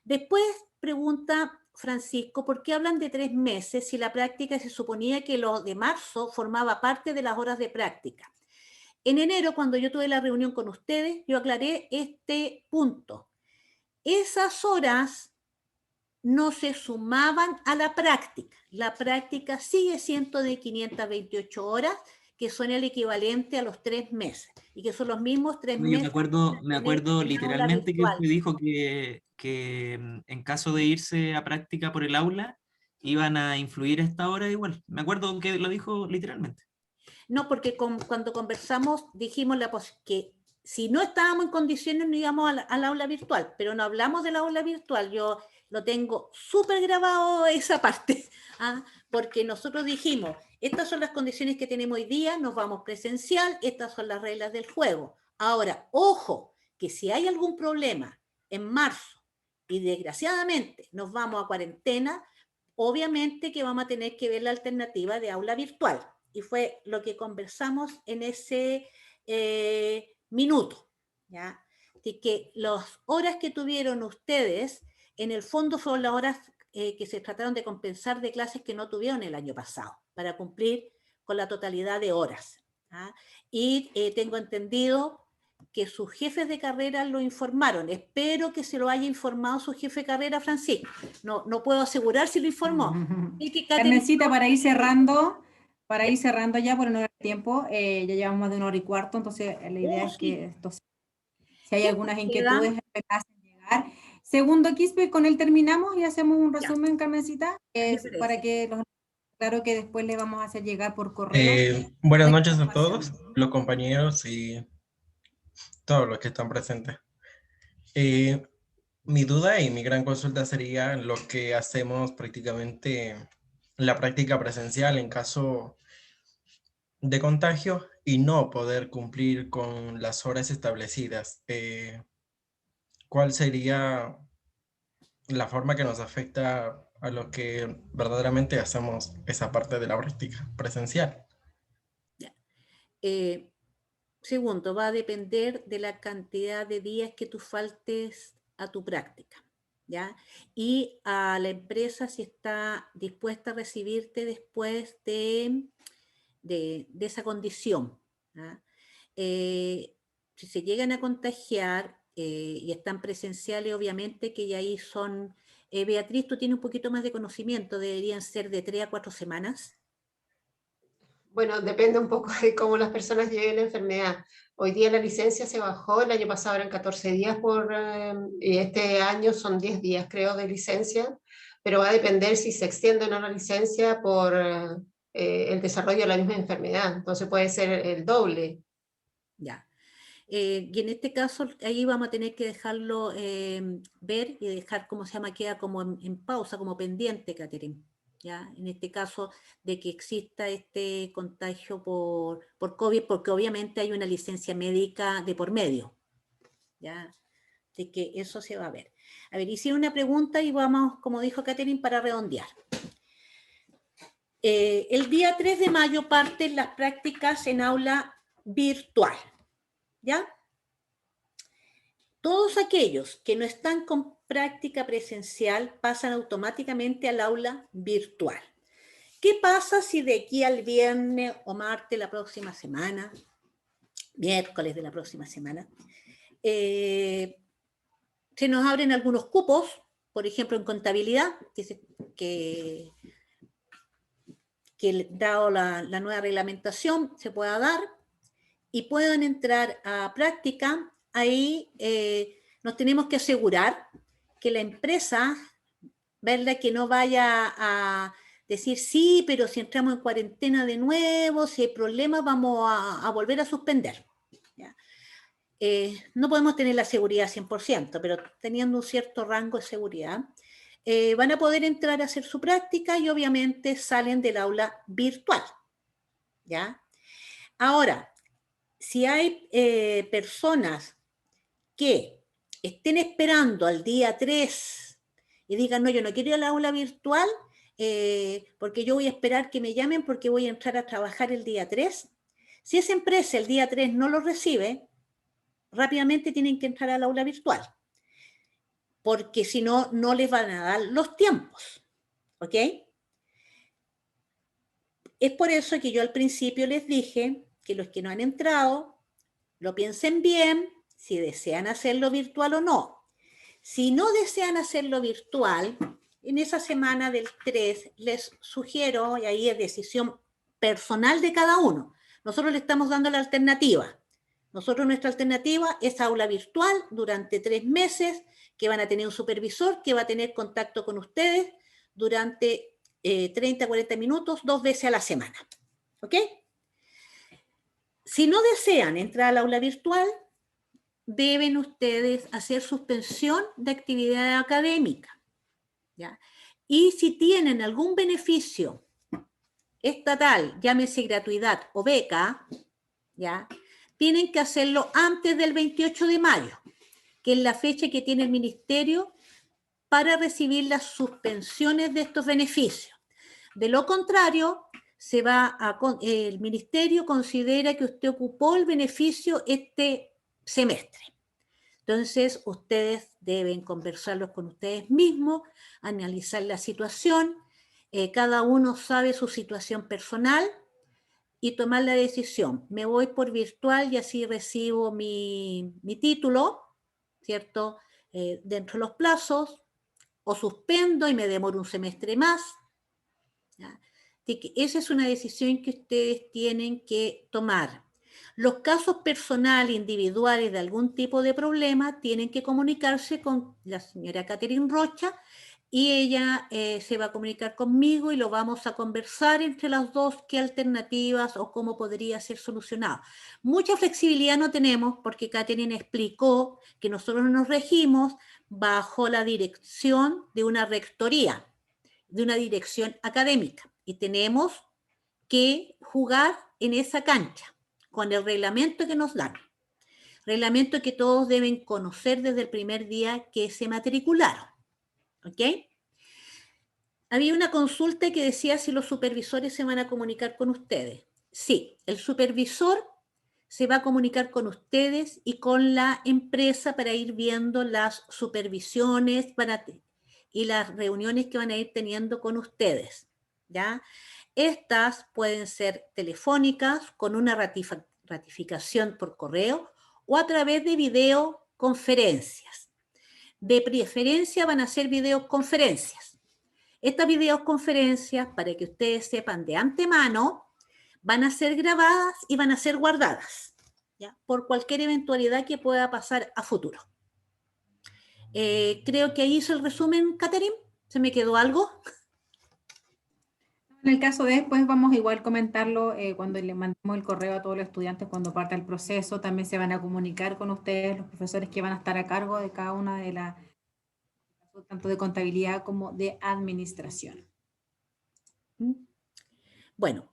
Después pregunta Francisco, ¿por qué hablan de 3 meses si la práctica se suponía que lo de marzo formaba parte de las horas de práctica? En enero, cuando yo tuve la reunión con ustedes, yo aclaré este punto. Esas horas no se sumaban a la práctica. La práctica sigue siendo de 528 horas, que son el equivalente a los 3 meses, y que son los mismos 3 meses. Me acuerdo literalmente que usted dijo que en caso de irse a práctica por el aula, iban a influir esta hora igual. Me acuerdo que lo dijo literalmente. No, porque cuando conversamos dijimos que si no estábamos en condiciones no íbamos al aula virtual, pero no hablamos del aula virtual. Yo lo tengo súper grabado esa parte, ¿ah? Porque nosotros dijimos, estas son las condiciones que tenemos hoy día, nos vamos presencial, estas son las reglas del juego. Ahora, ojo, que si hay algún problema en marzo y desgraciadamente nos vamos a cuarentena, obviamente que vamos a tener que ver la alternativa de aula virtual. Y fue lo que conversamos en ese minuto, ¿ya? Así que las horas que tuvieron ustedes, en el fondo son las horas que se trataron de compensar de clases que no tuvieron el año pasado, para cumplir con la totalidad de horas, ¿ya? Y tengo entendido que sus jefes de carrera lo informaron. Espero que se lo haya informado su jefe de carrera, Francisco. No puedo asegurar si lo informó. Carmencita, para ir cerrando ya por no dar tiempo, ya llevamos más de 1 hora y cuarto, entonces la idea es que esto, si hay algunas inquietudes, me hacen llegar. Segundo Quispe, con él terminamos y hacemos un resumen, Carmencita, para que claro que después le vamos a hacer llegar por correo. Buenas noches a todos, los compañeros y todos los que están presentes. Mi duda y mi gran consulta sería lo que hacemos prácticamente la práctica presencial en caso de contagio y no poder cumplir con las horas establecidas. ¿Cuál sería la forma que nos afecta a lo que verdaderamente hacemos esa parte de la práctica presencial? Segundo, va a depender de la cantidad de días que tú faltes a tu práctica, ¿ya? Y a la empresa si está dispuesta a recibirte después de esa condición. ¿Ya? Si se llegan a contagiar y están presenciales, obviamente que ya ahí son... Beatriz, tú tienes un poquito más de conocimiento, deberían ser de 3 a 4 semanas. Bueno, depende un poco de cómo las personas lleven la enfermedad. Hoy día la licencia se bajó, el año pasado eran 14 días y este año son 10 días, creo, de licencia, pero va a depender si se extiende o no la licencia por el desarrollo de la misma enfermedad. Entonces puede ser el doble. Ya. Y en este caso, ahí vamos a tener que dejarlo ver y dejar, ¿cómo se llama? Queda como en pausa, como pendiente, Catherine. ¿Ya? En este caso, de que exista este contagio por COVID, porque obviamente hay una licencia médica de por medio. ¿Ya? De que eso se va a ver. A ver, hicieron una pregunta y vamos, como dijo Catherine, para redondear. El día 3 de mayo parten las prácticas en aula virtual. ¿Ya? Todos aquellos que no están con práctica presencial pasan automáticamente al aula virtual. ¿Qué pasa si de aquí al viernes o martes la próxima semana, miércoles de la próxima semana, se nos abren algunos cupos, por ejemplo en contabilidad, que dado la nueva reglamentación se pueda dar, y puedan entrar a práctica? Ahí nos tenemos que asegurar que la empresa, ¿verdad?, que no vaya a decir, sí, pero si entramos en cuarentena de nuevo, si hay problemas, vamos a volver a suspender. ¿Ya? No podemos tener la seguridad 100%, pero teniendo un cierto rango de seguridad, van a poder entrar a hacer su práctica y obviamente salen del aula virtual. ¿Ya? Ahora, si hay personas que estén esperando al día 3 y digan, no, yo no quiero ir al aula virtual porque yo voy a esperar que me llamen porque voy a entrar a trabajar el día 3. Si esa empresa el día 3 no lo recibe, rápidamente tienen que entrar al aula virtual, porque si no, no les van a dar los tiempos. ¿Ok? Es por eso que yo al principio les dije que los que no han entrado, lo piensen bien, si desean hacerlo virtual o no. Si no desean hacerlo virtual, en esa semana del 3 les sugiero, y ahí es decisión personal de cada uno, nosotros le estamos dando la alternativa. Nuestra alternativa es aula virtual durante 3 meses, que van a tener un supervisor que va a tener contacto con ustedes durante 30, 40 minutos, 2 veces a la semana. ¿Ok? Si no desean entrar al aula virtual, deben ustedes hacer suspensión de actividad académica. ¿Ya? Y si tienen algún beneficio estatal, llámese gratuidad o beca, ¿ya?, tienen que hacerlo antes del 28 de mayo, que es la fecha que tiene el ministerio para recibir las suspensiones de estos beneficios. De lo contrario, el ministerio considera que usted ocupó el beneficio este semestre. Entonces, ustedes deben conversarlos con ustedes mismos, analizar la situación, cada uno sabe su situación personal y tomar la decisión. Me voy por virtual y así recibo mi título, ¿cierto?, dentro de los plazos, o suspendo y me demoro un semestre más. ¿Ya? Así que esa es una decisión que ustedes tienen que tomar. Los casos personales, individuales de algún tipo de problema, tienen que comunicarse con la señora Catherine Rocha y ella se va a comunicar conmigo y lo vamos a conversar entre las dos qué alternativas o cómo podría ser solucionado. Mucha flexibilidad no tenemos porque Catherine explicó que nosotros nos regimos bajo la dirección de una rectoría, de una dirección académica, y tenemos que jugar en esa cancha con el reglamento que nos dan, reglamento que todos deben conocer desde el primer día que se matricularon. ¿Ok? Había una consulta que decía si los supervisores se van a comunicar con ustedes. Sí, el supervisor se va a comunicar con ustedes y con la empresa para ir viendo las supervisiones y las reuniones que van a ir teniendo con ustedes, ¿ya? Estas pueden ser telefónicas con una ratificación por correo o a través de videoconferencias. De preferencia van a ser videoconferencias. Estas videoconferencias, para que ustedes sepan de antemano, van a ser grabadas y van a ser guardadas, ¿ya? Por cualquier eventualidad que pueda pasar a futuro. Creo que ahí hizo el resumen, Catherine. ¿Se me quedó algo? En el caso de después vamos igual a comentarlo cuando le mandemos el correo a todos los estudiantes cuando parta el proceso. También se van a comunicar con ustedes los profesores que van a estar a cargo de cada una de las, tanto de contabilidad como de administración. Bueno,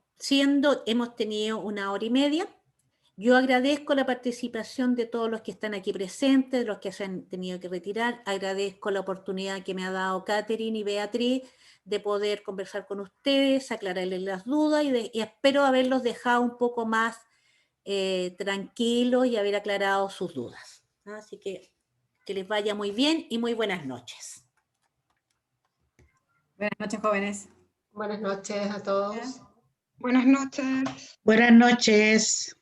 hemos tenido 1 hora y media, yo agradezco la participación de todos los que están aquí presentes, de los que se han tenido que retirar. Agradezco la oportunidad que me ha dado Catherine y Beatriz de poder conversar con ustedes, aclararles las dudas y espero haberlos dejado un poco más tranquilos y haber aclarado sus dudas. Así que les vaya muy bien y muy buenas noches. Buenas noches, jóvenes. Buenas noches a todos. Buenas noches. Buenas noches.